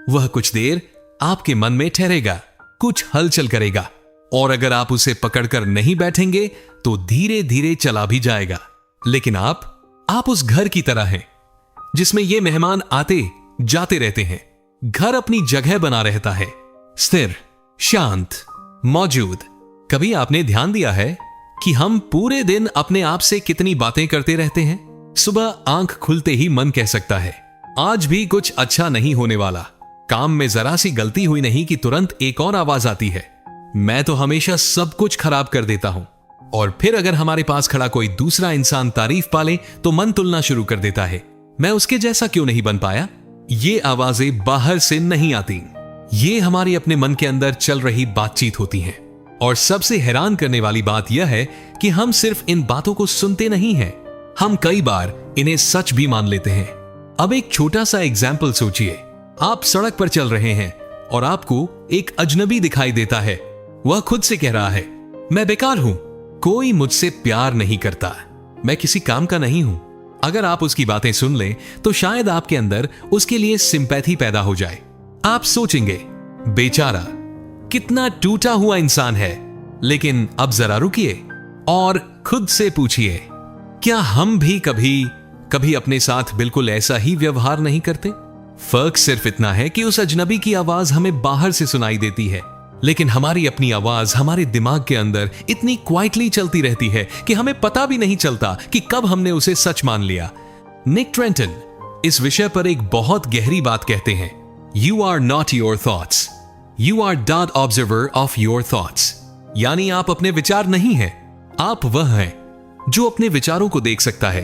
वह कुछ देर आपके मन में ठहरेगा, कुछ हलचल करेगा, और अगर आप उसे पकड़कर नहीं बैठेंगे तो धीरे धीरे चला भी जाएगा। लेकिन आप उस घर की तरह हैं जिसमें ये मेहमान आते जाते रहते हैं। घर अपनी जगह बना रहता है, स्थिर, शांत, मौजूद। कभी आपने ध्यान दिया है कि हम पूरे दिन अपने आप से कितनी बातें करते रहते हैं? सुबह आंख खुलते ही मन कह सकता है आज भी कुछ अच्छा नहीं होने वाला, काम में जरा सी गलती हुई नहीं कि तुरंत एक और आवाज आती है, मैं तो हमेशा सब कुछ खराब कर देता हूं। और फिर अगर हमारे पास खड़ा कोई दूसरा इंसान तारीफ पाले तो मन तुलना शुरू कर देता है, मैं उसके जैसा क्यों नहीं बन पाया। ये आवाजें बाहर से नहीं आती, ये हमारी अपने मन के अंदर चल रही बातचीत होती हैं। और सबसे हैरान करने वाली बात यह है कि हम सिर्फ इन बातों को सुनते नहीं हैं, हम कई बार इन्हें सच भी मान लेते हैं। अब एक छोटा सा एग्जाम्पल सोचिए, आप सड़क पर चल रहे हैं और आपको एक अजनबी दिखाई देता है। वह खुद से कह रहा है मैं बेकार हूं, कोई मुझसे प्यार नहीं करता, मैं किसी काम का नहीं हूं। अगर आप उसकी बातें सुन लें तो शायद आपके अंदर उसके लिए सिंपैथी पैदा हो जाए। आप सोचेंगे बेचारा कितना टूटा हुआ इंसान है। लेकिन अब जरा रुकिए और खुद से पूछिए, क्या हम भी कभी अपने साथ बिल्कुल ऐसा ही व्यवहार नहीं करते? फर्क सिर्फ इतना है कि उस अजनबी की आवाज हमें बाहर से सुनाई देती है, लेकिन हमारी अपनी आवाज हमारे दिमाग के अंदर इतनी क्वाइटली चलती रहती है कि हमें पता भी नहीं चलता कि कब हमने उसे सच मान लिया। निक ट्रेंटन इस विषय पर एक बहुत गहरी बात कहते हैं, you are not your thoughts, you are the observer of your thoughts. यानी आप अपने विचार नहीं हैं, आप वह हैं जो अपने विचारों को देख सकता है।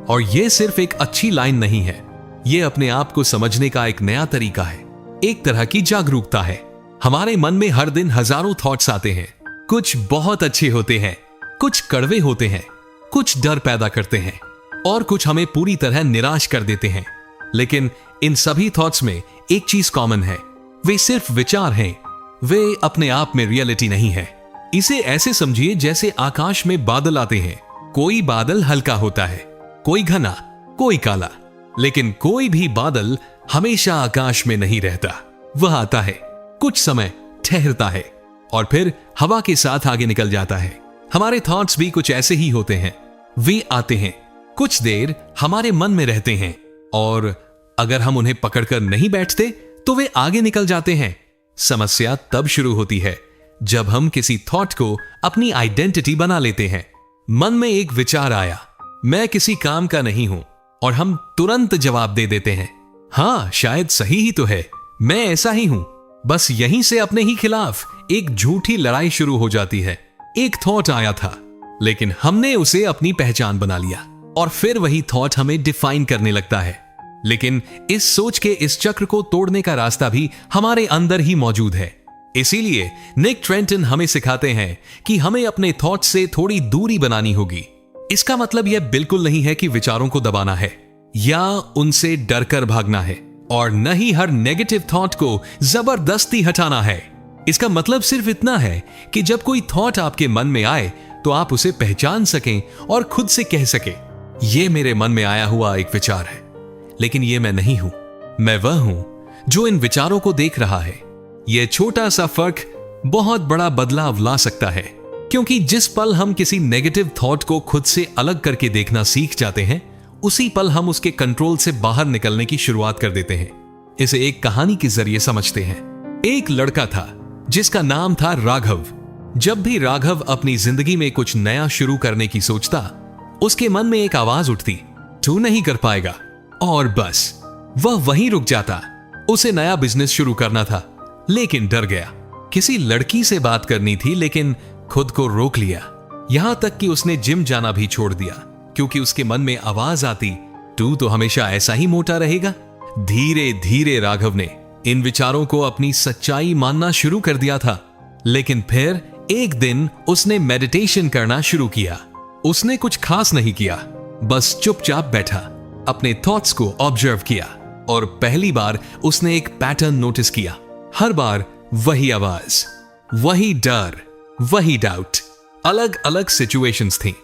और यह सिर्फ एक अच्छी लाइन नहीं है, यह अपने आप को समझने का एक नया तरीका है, एक तरह की जागरूकता है। हमारे मन में हर दिन हजारों थॉट्स आते हैं, कुछ बहुत अच्छे होते हैं, कुछ कड़वे होते हैं, कुछ डर पैदा करते हैं और कुछ हमें पूरी तरह निराश कर देते हैं। लेकिन इन सभी थॉट्स में एक चीज कॉमन है, वे सिर्फ विचार हैं, वे अपने आप में रियलिटी नहीं है। इसे ऐसे समझिए जैसे आकाश में बादल आते हैं, कोई बादल हल्का होता है, कोई घना, कोई काला, लेकिन कोई भी बादल हमेशा आकाश में नहीं रहता। वह आता है, कुछ समय ठहरता है और फिर हवा के साथ आगे निकल जाता है। हमारे थॉट्स भी कुछ ऐसे ही होते हैं, वे आते हैं, कुछ देर हमारे मन में रहते हैं और अगर हम उन्हें पकड़कर नहीं बैठते तो वे आगे निकल जाते हैं। समस्या तब शुरू होती है जब हम किसी थॉट को अपनी आइडेंटिटी बना लेते हैं। मन में एक विचार आया, मैं किसी काम का नहीं हूं, और हम तुरंत जवाब दे देते हैं, हाँ, शायद सही ही तो है, मैं ऐसा ही हूं। बस यहीं से अपने ही खिलाफ एक झूठी लड़ाई शुरू हो जाती है। एक थॉट आया था, लेकिन हमने उसे अपनी पहचान बना लिया और फिर वही थॉट हमें डिफाइन करने लगता है। लेकिन इस सोच के इस चक्र को तोड़ने का रास्ता भी हमारे अंदर ही मौजूद है। इसीलिए निक ट्रेंटन हमें सिखाते हैं कि हमें अपने थॉट से थोड़ी दूरी बनानी होगी। इसका मतलब यह बिल्कुल नहीं है कि विचारों को दबाना है या उनसे डरकर भागना है, और न ही हर नेगेटिव थॉट को जबरदस्ती हटाना है। इसका मतलब सिर्फ इतना है कि जब कोई थॉट आपके मन में आए तो आप उसे पहचान सकें और खुद से कह सकें, यह मेरे मन में आया हुआ एक विचार है, लेकिन यह मैं नहीं हूं, मैं वह हूं जो इन विचारों को देख रहा है। यह छोटा सा फर्क बहुत बड़ा बदलाव ला सकता है, क्योंकि जिस पल हम किसी नेगेटिव थॉट को खुद से अलग करके देखना सीख जाते हैं, उसी पल हम उसके कंट्रोल से बाहर निकलने की शुरुआत कर देते हैं। इसे एक कहानी के जरिए समझते हैं। एक लड़का था जिसका नाम था राघव। जब भी राघव अपनी जिंदगी में कुछ नया शुरू करने की सोचता, उसके मन में एक आवाज उठती, तू नहीं कर पाएगा, और बस वह वहीं रुक जाता। उसे नया बिजनेस शुरू करना था, लेकिन डर गया। किसी लड़की से बात करनी थी, लेकिन खुद को रोक लिया। यहां तक कि उसने जिम जाना भी छोड़ दिया, क्योंकि उसके मन में आवाज आती, तू तो हमेशा ऐसा ही मोटा रहेगा। धीरे धीरे राघव ने इन विचारों को अपनी सच्चाई मानना शुरू कर दिया था। लेकिन फिर एक दिन उसने मेडिटेशन करना शुरू किया। उसने कुछ खास नहीं किया, बस चुपचाप बैठा, अपने थॉट्स को ऑब्जर्व किया, और पहली बार उसने एक पैटर्न नोटिस किया। हर बार वही आवाज, वही डर, वही डाउट। अलग अलग सिचुएशंस थी,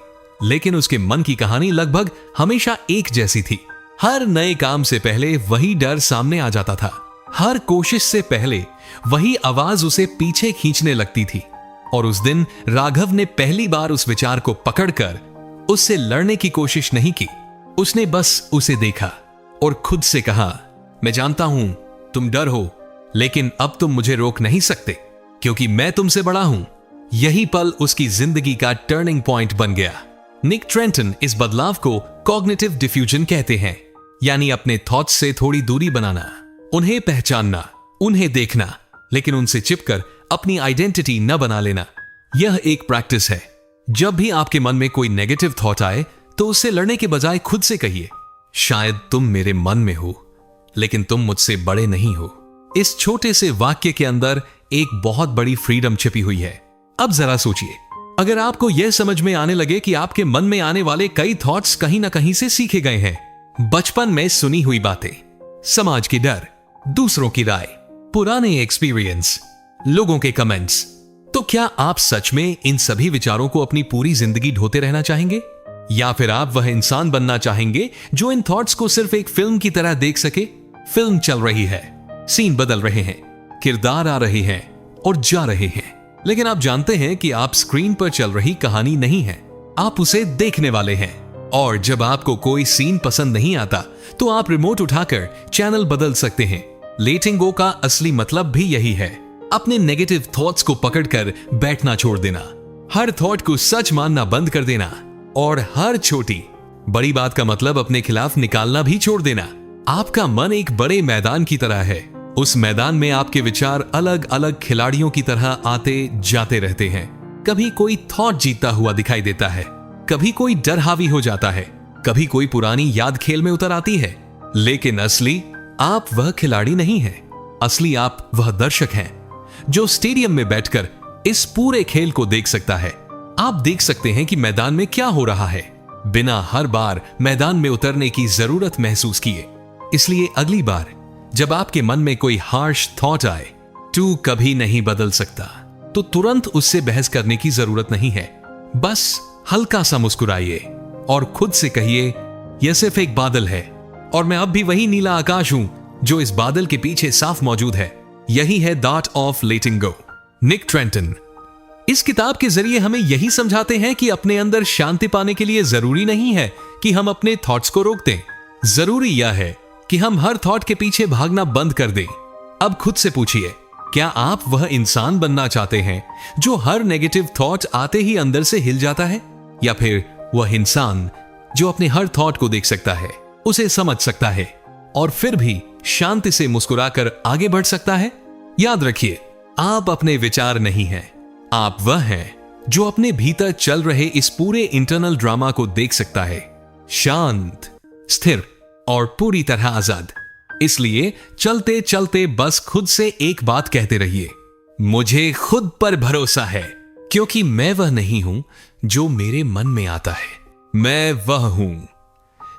लेकिन उसके मन की कहानी लगभग हमेशा एक जैसी थी। हर नए काम से पहले वही डर सामने आ जाता था। हर कोशिश से पहले वही आवाज उसे पीछे खींचने लगती थी। और उस दिन राघव ने पहली बार उस विचार को पकड़कर उससे लड़ने की कोशिश नहीं की। उसने बस उसे देखा और खुद से कहा, मैं जानता हूं तुम डर हो, लेकिन अब तुम मुझे रोक नहीं सकते, क्योंकि मैं तुमसे बड़ा हूं। यही पल उसकी जिंदगी का टर्निंग पॉइंट बन गया। निक ट्रेंटन इस बदलाव को कॉग्निटिव डिफ्यूजन कहते हैं, यानी अपने थॉट्स से थोड़ी दूरी बनाना, उन्हें पहचानना, उन्हें देखना, लेकिन उनसे चिपकर अपनी आइडेंटिटी न बना लेना। यह एक प्रैक्टिस है। जब भी आपके मन में कोई नेगेटिव थॉट आए, तो उससे लड़ने के बजाय खुद से कहिए, शायद तुम मेरे मन में हो, लेकिन तुम मुझसे बड़े नहीं हो। इस छोटे से वाक्य के अंदर एक बहुत बड़ी फ्रीडम छिपी हुई है। अब जरा सोचिए, अगर आपको यह समझ में आने लगे कि आपके मन में आने वाले कई थॉट्स कहीं ना कहीं से सीखे गए हैं, बचपन में सुनी हुई बातें, समाज की डर, दूसरों की राय, पुराने एक्सपीरियंस, लोगों के कमेंट्स, तो क्या आप सच में इन सभी विचारों को अपनी पूरी जिंदगी ढोते रहना चाहेंगे? या फिर आप वह इंसान बनना चाहेंगे जो इन थॉट्स को सिर्फ एक फिल्म की तरह देख सके? फिल्म चल रही है, सीन बदल रहे हैं, किरदार आ रहे हैं और जा रहे हैं, लेकिन आप जानते हैं कि आप स्क्रीन पर चल रही कहानी नहीं है, आप उसे देखने वाले हैं। और जब आपको कोई सीन पसंद नहीं आता, तो आप रिमोट उठाकर चैनल बदल सकते हैं। लेटिंग गो का असली मतलब भी यही है, अपने नेगेटिव थॉट्स को पकड़कर बैठना छोड़ देना, हर थॉट को सच मानना बंद कर देना, और हर छोटी बड़ी बात का मतलब अपने खिलाफ निकालना भी छोड़ देना। आपका मन एक बड़े मैदान की तरह है। उस मैदान में आपके विचार अलग अलग खिलाड़ियों की तरह आते जाते रहते हैं। कभी कोई थॉट जीतता हुआ दिखाई देता है, कभी कोई डर हावी हो जाता है, कभी कोई पुरानी याद खेल में उतर आती है। लेकिन असली आप वह खिलाड़ी नहीं हैं। असली आप वह दर्शक हैं जो स्टेडियम में बैठकर इस पूरे खेल को देख सकता है। आप देख सकते हैं कि मैदान में क्या हो रहा है, बिना हर बार मैदान में उतरने की जरूरत महसूस किए। इसलिए अगली बार जब आपके मन में कोई हार्श थॉट आए, तू कभी नहीं बदल सकता, तो तुरंत उससे बहस करने की जरूरत नहीं है। बस हल्का सा मुस्कुराइए और खुद से कहिए, यह सिर्फ एक बादल है और मैं अब भी वही नीला आकाश हूं जो इस बादल के पीछे साफ मौजूद है। यही है the art of letting go. Nick Trenton इस किताब के जरिए हमें यही समझाते हैं कि अपने अंदर शांति पाने के लिए जरूरी नहीं है कि हम अपने थॉट्स को रोक दें। जरूरी यह है कि हम हर थॉट के पीछे भागना बंद कर दें। अब खुद से पूछिए, क्या आप वह इंसान बनना चाहते हैं जो हर नेगेटिव थॉट आते ही अंदर से हिल जाता है, या फिर वह इंसान जो अपने हर थॉट को देख सकता है, उसे समझ सकता है और फिर भी शांति से मुस्कुराकर आगे बढ़ सकता है? याद रखिए, आप अपने विचार नहीं हैं, आप वह हैं जो अपने भीतर चल रहे इस पूरे इंटरनल ड्रामा को देख सकता है, शांत, स्थिर और पूरी तरह आजाद। इसलिए चलते चलते बस खुद से एक बात कहते रहिए, मुझे खुद पर भरोसा है, क्योंकि मैं वह नहीं हूं जो मेरे मन में आता है। मैं वह हूं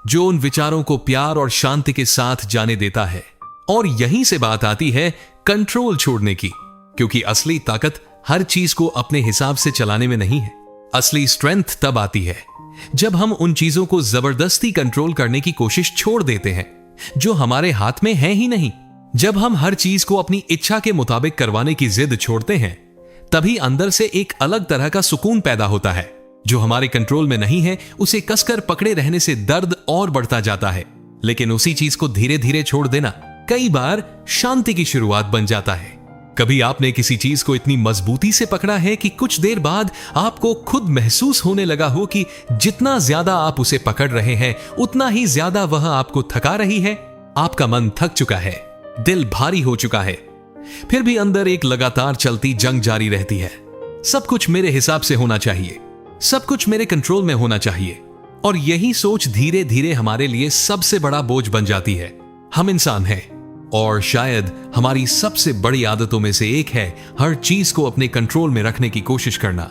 जो उन विचारों को प्यार और शांति के साथ जाने देता है। और यहीं से बात आती है कंट्रोल छोड़ने की, क्योंकि असली ताकत हर चीज को अपने हिसाब से चलाने में नहीं है। असली स्ट्रेंथ तब आती है जब हम उन चीजों को जबरदस्ती कंट्रोल करने की कोशिश छोड़ देते हैं जो हमारे हाथ में है ही नहीं। जब हम हर चीज को अपनी इच्छा के मुताबिक करवाने की जिद छोड़ते हैं, तभी अंदर से एक अलग तरह का सुकून पैदा होता है जो हमारे कंट्रोल में नहीं है। उसे कसकर पकड़े रहने से दर्द और बढ़ता जाता है, लेकिन उसी चीज को धीरे धीरे छोड़ देना कई बार शांति की शुरुआत बन जाता है। कभी आपने किसी चीज को इतनी मजबूती से पकड़ा है कि कुछ देर बाद आपको खुद महसूस होने लगा हो कि जितना ज्यादा आप उसे पकड़ रहे हैं, उतना ही ज्यादा वह आपको थका रही है। आपका मन थक चुका है, दिल भारी हो चुका है, फिर भी अंदर एक लगातार चलती जंग जारी रहती है। सब कुछ मेरे हिसाब से होना चाहिए, सब कुछ मेरे कंट्रोल में होना चाहिए। और यही सोच धीरे धीरे हमारे लिए सबसे बड़ा बोझ बन जाती है। हम इंसान हैं, और शायद हमारी सबसे बड़ी आदतों में से एक है हर चीज को अपने कंट्रोल में रखने की कोशिश करना।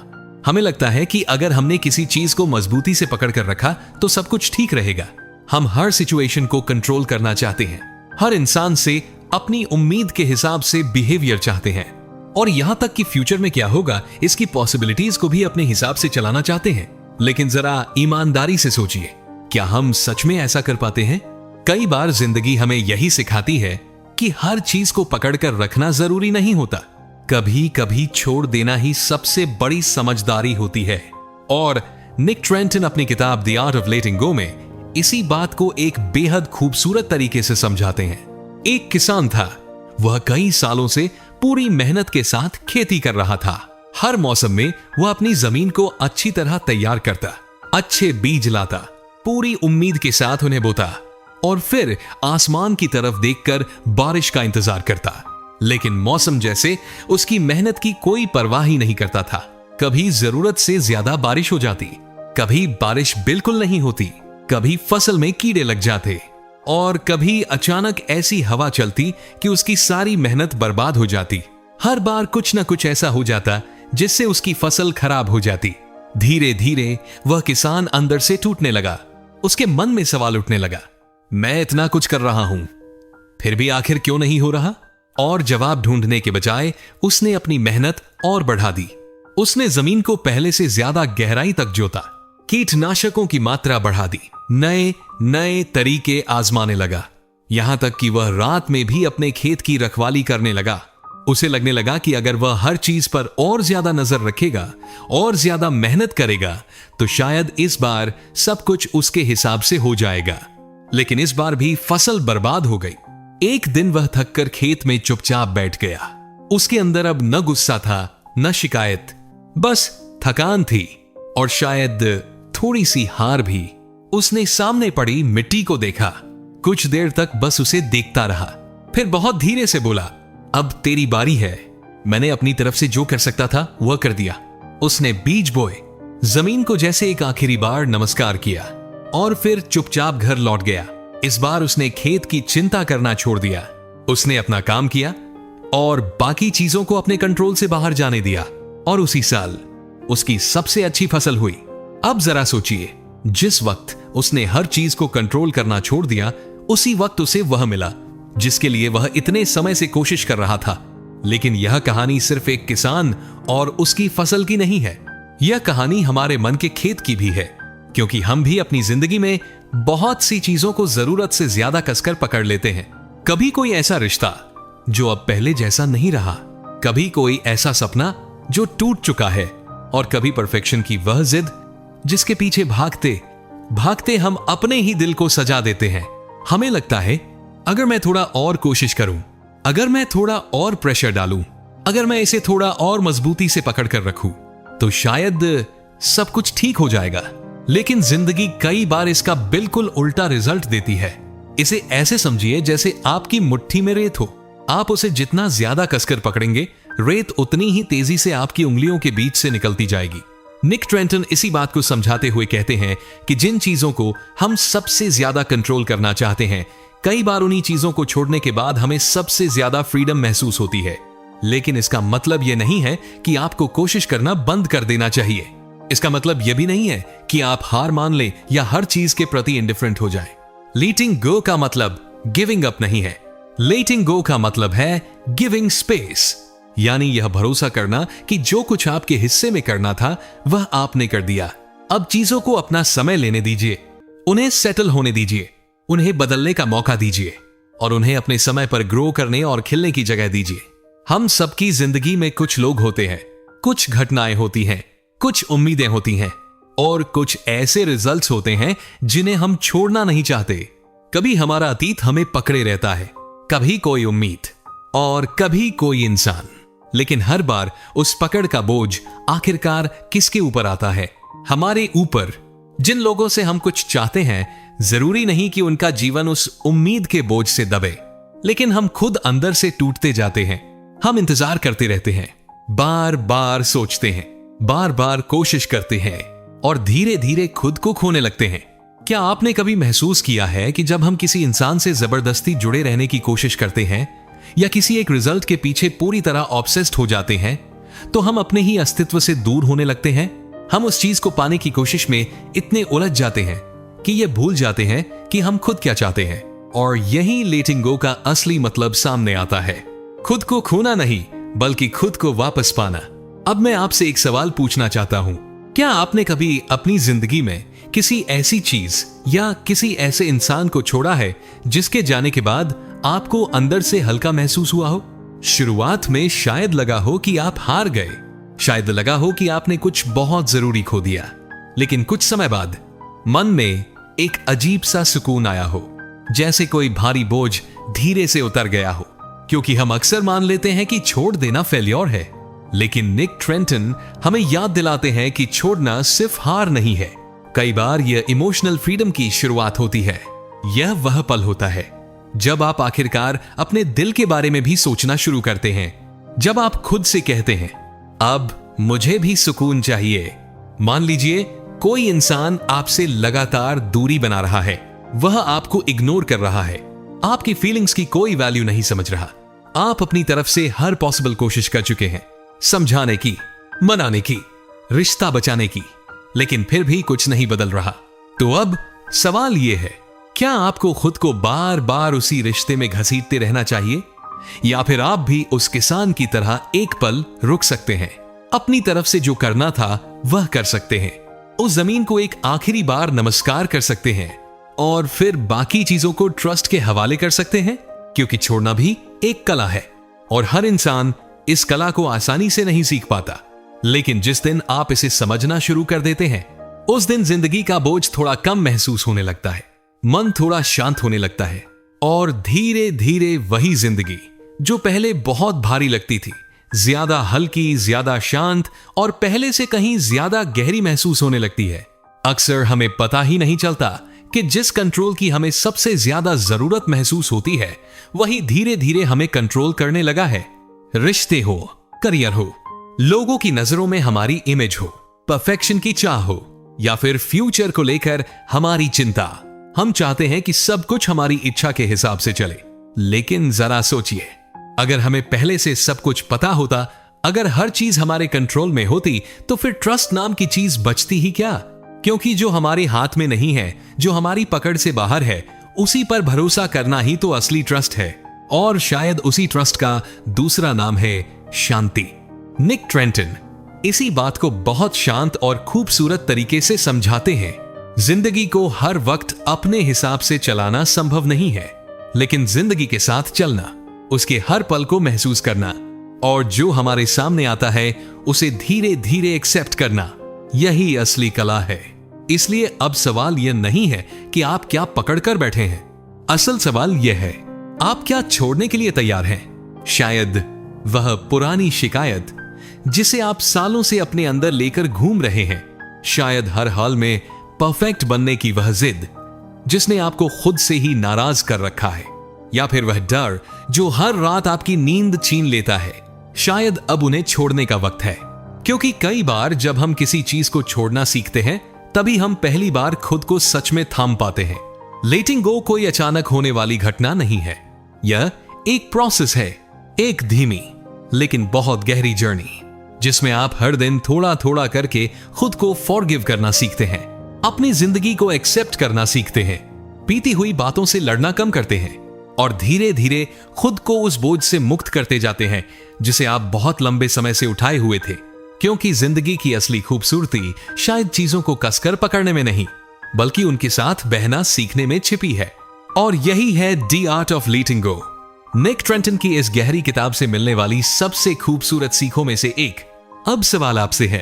हमें लगता है कि अगर हमने किसी चीज को मजबूती से पकड़ कर रखा तो सब कुछ ठीक रहेगा। हम हर सिचुएशन को कंट्रोल करना चाहते हैं, हर इंसान से अपनी उम्मीद के हिसाब से बिहेवियर चाहते हैं, और यहां तक कि फ्यूचर में क्या होगा इसकी पॉसिबिलिटीज को भी अपने हिसाब से चलाना चाहते हैं। लेकिन जरा ईमानदारी से सोचिए, क्या हम सच में ऐसा कर पाते हैं? कई बार जिंदगी हमें यही सिखाती है कि हर चीज को पकड़कर रखना जरूरी नहीं होता, कभी कभी छोड़ देना ही सबसे बड़ी समझदारी होती है। और निक ट्रेंटन अपनी किताब द आर्ट ऑफ लेटिंग गो में इसी बात को एक बेहद खूबसूरत तरीके से समझाते हैं। एक किसान था, वह कई सालों से पूरी मेहनत के साथ खेती कर रहा था। हर मौसम में वह अपनी जमीन को अच्छी तरह तैयार करता, अच्छे बीज लाता, पूरी उम्मीद के साथ उन्हें बोता और फिर आसमान की तरफ देखकर बारिश का इंतजार करता। लेकिन मौसम जैसे उसकी मेहनत की कोई परवाह ही नहीं करता था। कभी जरूरत से ज्यादा बारिश हो जाती, कभी बारिश बिल्कुल नहीं होती, कभी फसल में कीड़े लग जाते, और कभी अचानक ऐसी हवा चलती कि उसकी सारी मेहनत बर्बाद हो जाती। हर बार कुछ ना कुछ ऐसा हो जाता जिससे उसकी फसल खराब हो जाती। धीरे धीरे वह किसान अंदर से टूटने लगा। उसके मन में सवाल उठने लगा, मैं इतना कुछ कर रहा हूं, फिर भी आखिर क्यों नहीं हो रहा? और जवाब ढूंढने के बजाय उसने अपनी मेहनत और बढ़ा दी। उसने जमीन को पहले से ज्यादा गहराई तक जोता, कीटनाशकों की मात्रा बढ़ा दी, नए नए तरीके आजमाने लगा, यहां तक कि वह रात में भी अपने खेत की रखवाली करने लगा। उसे लगने लगा कि अगर वह हर चीज पर और ज्यादा नजर रखेगा और ज्यादा मेहनत करेगा तो शायद इस बार सब कुछ उसके हिसाब से हो जाएगा। लेकिन इस बार भी फसल बर्बाद हो गई। एक दिन वह थककर खेत में चुपचाप बैठ गया। उसके अंदर अब न गुस्सा था, न शिकायत, बस थकान थी और शायद थोड़ी सी हार भी। उसने सामने पड़ी मिट्टी को देखा, कुछ देर तक बस उसे देखता रहा, फिर बहुत धीरे से बोला, अब तेरी बारी है। मैंने अपनी तरफ से जो कर सकता था वह कर दिया। उसने बीज बोए, जमीन को जैसे एक आखिरी बार नमस्कार किया और फिर चुपचाप घर लौट गया। इस बार उसने खेत की चिंता करना छोड़ दिया। उसने अपना काम किया और बाकी चीजों को अपने कंट्रोल से बाहर जाने दिया, और उसी साल उसकी सबसे अच्छी फसल हुई। अब जरा सोचिए, जिस वक्त उसने हर चीज को कंट्रोल करना छोड़ दिया, उसी वक्त उसे वह मिला जिसके लिए वह इतने समय से कोशिश कर रहा था। लेकिन यह कहानी सिर्फ एक किसान और उसकी फसल की नहीं है, यह कहानी हमारे मन के खेत की भी है, क्योंकि हम भी अपनी जिंदगी में बहुत सी चीजों को जरूरत से ज्यादा कसकर पकड़ लेते हैं। कभी कोई ऐसा रिश्ता जो अब पहले जैसा नहीं रहा, कभी कोई ऐसा सपना जो टूट चुका है, और कभी परफेक्शन की वह जिद जिसके पीछे भागते भागते हम अपने ही दिल को सजा देते हैं। हमें लगता है अगर मैं थोड़ा और कोशिश करूं, अगर मैं थोड़ा और प्रेशर डालूं, अगर मैं इसे थोड़ा और मजबूती से पकड़ कर रखूं, तो शायद सब कुछ ठीक हो जाएगा। लेकिन जिंदगी कई बार इसका बिल्कुल उल्टा रिजल्ट देती है। इसे ऐसे समझिए जैसे आपकी मुट्ठी में रेत हो। आप उसे जितना ज्यादा कसकर पकड़ेंगे, रेत उतनी ही तेजी से आपकी उंगलियों के बीच से निकलती जाएगी। निक ट्रेंटन इसी बात को समझाते हुए कहते हैं कि जिन चीजों को हम सबसे ज्यादा कंट्रोल करना चाहते हैं, कई बार उन्हीं चीजों को छोड़ने के बाद हमें सबसे ज्यादा फ्रीडम महसूस होती है। लेकिन इसका मतलब यह नहीं है कि आपको कोशिश करना बंद कर देना चाहिए। इसका मतलब यह भी नहीं है कि आप हार मान लें या हर चीज के प्रति इंडिफरेंट हो जाएं। लेटिंग गो का मतलब गिविंग अप नहीं है। लेटिंग गो का मतलब है गिविंग स्पेस, यानी यह भरोसा करना कि जो कुछ आपके हिस्से में करना था वह आपने कर दिया। अब चीजों को अपना समय लेने दीजिए, उन्हें सेटल होने दीजिए, उन्हें बदलने का मौका दीजिए और उन्हें अपने समय पर ग्रो करने और खिलने की जगह दीजिए। हम सबकी जिंदगी में कुछ लोग होते हैं, कुछ घटनाएं होती हैं, कुछ उम्मीदें होती हैं और कुछ ऐसे रिजल्ट्स होते हैं जिन्हें हम छोड़ना नहीं चाहते। कभी हमारा अतीत हमें पकड़े रहता है, कभी कोई उम्मीद और कभी कोई इंसान, लेकिन हर बार उस पकड़ का बोझ आखिरकार किसके ऊपर आता है? हमारे ऊपर। जिन लोगों से हम कुछ चाहते हैं, जरूरी नहीं कि उनका जीवन उस उम्मीद के बोझ से दबे, लेकिन हम खुद अंदर से टूटते जाते हैं। हम इंतजार करते रहते हैं, बार बार सोचते हैं, बार बार कोशिश करते हैं और धीरे धीरे खुद को खोने लगते हैं। क्या आपने कभी महसूस किया है कि जब हम किसी इंसान से जबरदस्ती जुड़े रहने की कोशिश करते हैं या किसी एक रिजल्ट के पीछे पूरी तरह ऑब्सेस्ड हो जाते हैं, तो हम अपने ही अस्तित्व से दूर होने लगते हैं? हम उस चीज को पाने की कोशिश में इतने उलझ जाते हैं कि ये भूल जाते हैं कि हम खुद क्या चाहते हैं। और यही लेटिंग गो का असली मतलब सामने आता है। खुद को खोना नहीं, बल्कि खुद को वापस पाना। अब मैं आपसे एक सवाल पूछना चाहता हूं। क्या आपने कभी अपनी जिंदगी में किसी ऐसी चीज या किसी ऐसे इंसान को छोड़ा है जिसके जाने के बाद आपको अंदर से हल्का महसूस हुआ हो? शुरुआत में शायद लगा हो कि आप हार गए, शायद लगा हो कि आपने कुछ बहुत जरूरी खो दिया, लेकिन कुछ समय बाद मन में एक अजीब सा सुकून आया हो, जैसे कोई भारी बोझ धीरे से उतर गया हो। क्योंकि हम अक्सर मान लेते हैं कि छोड़ देना फेल्योर है, लेकिन निक ट्रेंटन हमें याद दिलाते हैं कि छोड़ना सिर्फ हार नहीं है, कई बार यह इमोशनल फ्रीडम की शुरुआत होती है। यह वह पल होता है जब आप आखिरकार अपने दिल के बारे में भी सोचना शुरू करते हैं, जब आप खुद से कहते हैं, अब मुझे भी सुकून चाहिए। मान लीजिए कोई इंसान आपसे लगातार दूरी बना रहा है, वह आपको इग्नोर कर रहा है, आपकी फीलिंग्स की कोई वैल्यू नहीं समझ रहा। आप अपनी तरफ से हर पॉसिबल कोशिश कर चुके हैं, समझाने की, मनाने की, रिश्ता बचाने की, लेकिन फिर भी कुछ नहीं बदल रहा। तो अब सवाल यह है, क्या आपको खुद को बार बार उसी रिश्ते में घसीटते रहना चाहिए, या फिर आप भी उस किसान की तरह एक पल रुक सकते हैं, अपनी तरफ से जो करना था वह कर सकते हैं, उस जमीन को एक आखिरी बार नमस्कार कर सकते हैं और फिर बाकी चीजों को ट्रस्ट के हवाले कर सकते हैं? क्योंकि छोड़ना भी एक कला है और हर इंसान इस कला को आसानी से नहीं सीख पाता। लेकिन जिस दिन आप इसे समझना शुरू कर देते हैं, उस दिन जिंदगी का बोझ थोड़ा कम महसूस होने लगता है, मन थोड़ा शांत होने लगता है और धीरे धीरे वही जिंदगी जो पहले बहुत भारी लगती थी, ज्यादा हल्की, ज्यादा शांत और पहले से कहीं ज्यादा गहरी महसूस होने लगती है। अक्सर हमें पता ही नहीं चलता कि जिस कंट्रोल की हमें सबसे ज्यादा जरूरत महसूस होती है, वही धीरे धीरे हमें कंट्रोल करने लगा है। रिश्ते हो, करियर हो, लोगों की नजरों में हमारी इमेज हो, परफेक्शन की चाह हो, या फिर फ्यूचर को लेकर हमारी चिंता। हम चाहते हैं कि सब कुछ हमारी इच्छा के हिसाब से चले। लेकिन जरा सोचिए, अगर हमें पहले से सब कुछ पता होता, अगर हर चीज हमारे कंट्रोल में होती, तो फिर ट्रस्ट नाम की चीज बचती ही क्या? क्योंकि जो हमारे हाथ में नहीं है, जो हमारी पकड़ से बाहर है, उसी पर भरोसा करना ही तो असली ट्रस्ट है। और शायद उसी ट्रस्ट का दूसरा नाम है शांति। निक ट्रेंटन इसी बात को बहुत शांत और खूबसूरत तरीके से समझाते हैं। जिंदगी को हर वक्त अपने हिसाब से चलाना संभव नहीं है, लेकिन जिंदगी के साथ चलना, उसके हर पल को महसूस करना और जो हमारे सामने आता है उसे धीरे धीरे एक्सेप्ट करना, यही असली कला है। इसलिए अब सवाल यह नहीं है कि आप क्या पकड़कर बैठे हैं, असल सवाल यह है, आप क्या छोड़ने के लिए तैयार हैं? शायद वह पुरानी शिकायत जिसे आप सालों से अपने अंदर लेकर घूम रहे हैं, शायद हर हाल में परफेक्ट बनने की वह जिद जिसने आपको खुद से ही नाराज कर रखा है, या फिर वह डर जो हर रात आपकी नींद छीन लेता है। शायद अब उन्हें छोड़ने का वक्त है, क्योंकि कई बार जब हम किसी चीज को छोड़ना सीखते हैं तभी हम पहली बार खुद को सच में थाम पाते हैं। लेटिंग गो कोई अचानक होने वाली घटना नहीं है, यह एक प्रोसेस है, एक धीमी लेकिन बहुत गहरी जर्नी, जिसमें आप हर दिन थोड़ा थोड़ा करके खुद को फॉरगिव करना सीखते हैं, अपनी जिंदगी को एक्सेप्ट करना सीखते हैं, बीती हुई बातों से लड़ना कम करते हैं और धीरे धीरे खुद को उस बोझ से मुक्त करते जाते हैं जिसे आप बहुत लंबे समय से उठाए हुए थे। क्योंकि जिंदगी की असली खूबसूरती शायद चीजों को कसकर पकड़ने में नहीं, बल्कि उनके साथ बहना सीखने में छिपी है। और यही है the art of letting go, Nick Trenton की इस गहरी किताब से मिलने वाली सबसे खूबसूरत सीखों में से एक। अब सवाल आपसे है,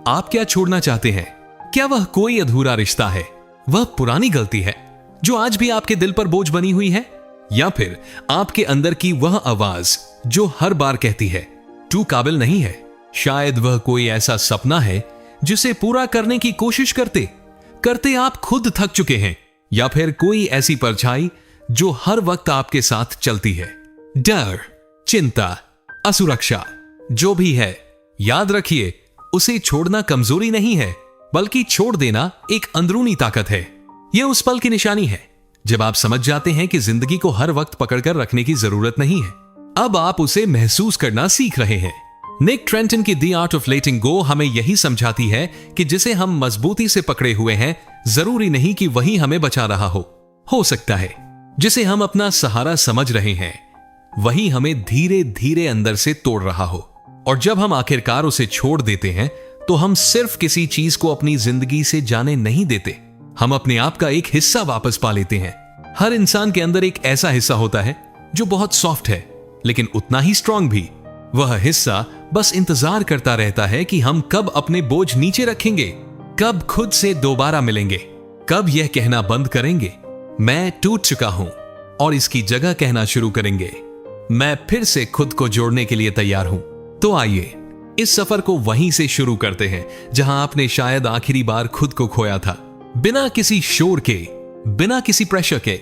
आप क्या छोड़ना चाहते हैं? क्या वह कोई अधूरा रिश्ता है, वह पुरानी गलती है जो आज भी आपके दिल पर बोझ बनी हुई है, या फिर आपके अंदर की वह आवाज जो हर बार कहती है तू काबिल नहीं है? शायद वह कोई ऐसा सपना है जिसे पूरा करने की कोशिश करते करते आप खुद थक चुके हैं, या फिर कोई ऐसी परछाई जो हर वक्त आपके साथ चलती है। डर, चिंता, असुरक्षा, जो भी है, याद रखिए उसे छोड़ना कमजोरी नहीं है, बल्कि छोड़ देना एक अंदरूनी ताकत है। यह उस पल की निशानी है जब आप समझ जाते हैं कि जिंदगी को हर वक्त पकड़कर रखने की जरूरत नहीं है, अब आप उसे महसूस करना सीख रहे हैं। निक ट्रेंटन की द आर्ट ऑफ लेटिंग गो हमें यही समझाती है कि जिसे हम मजबूती से पकड़े हुए हैं जरूरी नहीं कि वही हमें बचा रहा हो सकता है जिसे हम अपना सहारा समझ रहे हैं वही हमें धीरे धीरे अंदर से तोड़ रहा हो। और जब हम आखिरकार उसे छोड़ देते हैं तो हम सिर्फ किसी चीज को अपनी जिंदगी से जाने नहीं देते, हम अपने आप का एक हिस्सा वापस पा लेते हैं। हर इंसान के अंदर एक ऐसा हिस्सा होता है जो बहुत सॉफ्ट है लेकिन उतना ही स्ट्रांग भी। वह हिस्सा बस इंतजार करता रहता है कि हम कब अपने बोझ नीचे रखेंगे, कब खुद से दोबारा मिलेंगे, कब यह कहना बंद करेंगे मैं टूट चुका हूं, और इसकी जगह कहना शुरू करेंगे मैं फिर से खुद को जोड़ने के लिए तैयार हूं। तो आइए इस सफर को वहीं से शुरू करते हैं जहां आपने शायद आखिरी बार खुद को खोया था, बिना किसी शोर के, बिना किसी प्रेशर के,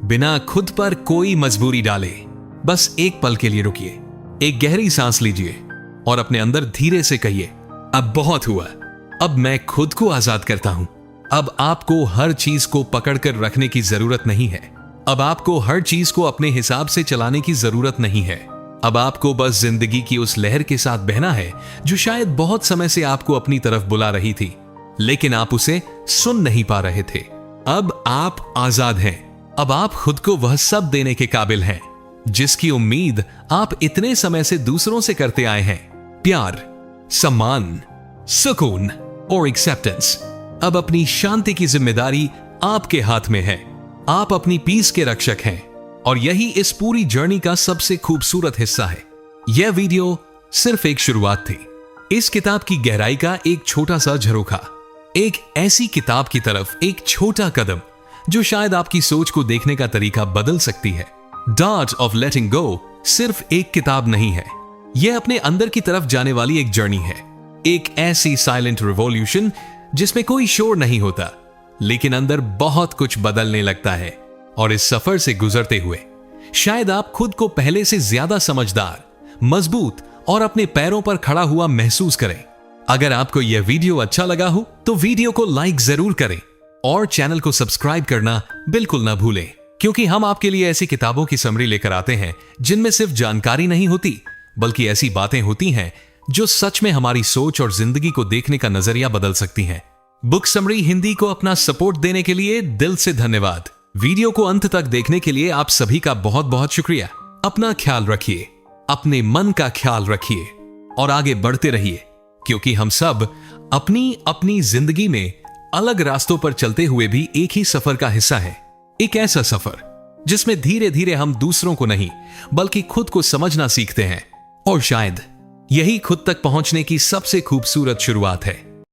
बिना खुद पर कोई मजबूरी डाले। बस एक पल के लिए रुकिए, एक गहरी सांस लीजिए और अपने अंदर धीरे से कहिए अब बहुत हुआ, अब मैं खुद को आजाद करता हूं। अब आपको हर चीज को पकड़कर रखने की जरूरत नहीं है, अब आपको हर चीज को अपने हिसाब से चलाने की जरूरत नहीं है। अब आपको बस जिंदगी की उस लहर के साथ बहना है जो शायद बहुत समय से आपको अपनी तरफ बुला रही थी, लेकिन आप उसे सुन नहीं पा रहे थे। अब आप आजाद हैं, अब आप खुद को वह सब देने के काबिल हैं जिसकी उम्मीद आप इतने समय से दूसरों से करते आए हैं। प्यार, सम्मान, सुकून और एक्सेप्टेंस। अब अपनी शांति की जिम्मेदारी आपके हाथ में है, आप अपनी पीस के रक्षक हैं, और यही इस पूरी जर्नी का सबसे खूबसूरत हिस्सा है। यह वीडियो सिर्फ एक शुरुआत थी, इस किताब की गहराई का एक छोटा सा झरोखा, एक ऐसी किताब की तरफ एक छोटा कदम जो शायद आपकी सोच को देखने का तरीका बदल सकती है। द आर्ट ऑफ लेटिंग गो सिर्फ एक किताब नहीं है, यह अपने अंदर की तरफ जाने वाली एक जर्नी है, एक ऐसी साइलेंट रिवॉल्यूशन जिसमें कोई शोर नहीं होता, लेकिन अंदर बहुत कुछ बदलने लगता है। और इस सफर से गुजरते हुए शायद आप खुद को पहले से ज्यादा समझदार, मजबूत और अपने पैरों पर खड़ा हुआ महसूस करें। अगर आपको यह वीडियो अच्छा लगा हो तो वीडियो को लाइक जरूर करें और चैनल को सब्सक्राइब करना बिल्कुल ना भूलें, क्योंकि हम आपके लिए ऐसी किताबों की समरी लेकर आते हैं जिनमें सिर्फ जानकारी नहीं होती, बल्कि ऐसी बातें होती हैं जो सच में हमारी सोच और जिंदगी को देखने का नजरिया बदल सकती हैं। बुक समरी हिंदी को अपना सपोर्ट देने के लिए दिल से धन्यवाद। वीडियो को अंत तक देखने के लिए आप सभी का बहुत बहुत शुक्रिया। अपना ख्याल रखिए, अपने मन का ख्याल रखिए और आगे बढ़ते रहिए, क्योंकि हम सब अपनी अपनी जिंदगी में अलग रास्तों पर चलते हुए भी एक ही सफर का हिस्सा है। एक ऐसा सफर जिसमें धीरे धीरे हम दूसरों को नहीं बल्कि खुद को समझना सीखते हैं, और शायद यही खुद तक पहुंचने की सबसे खूबसूरत शुरुआत है।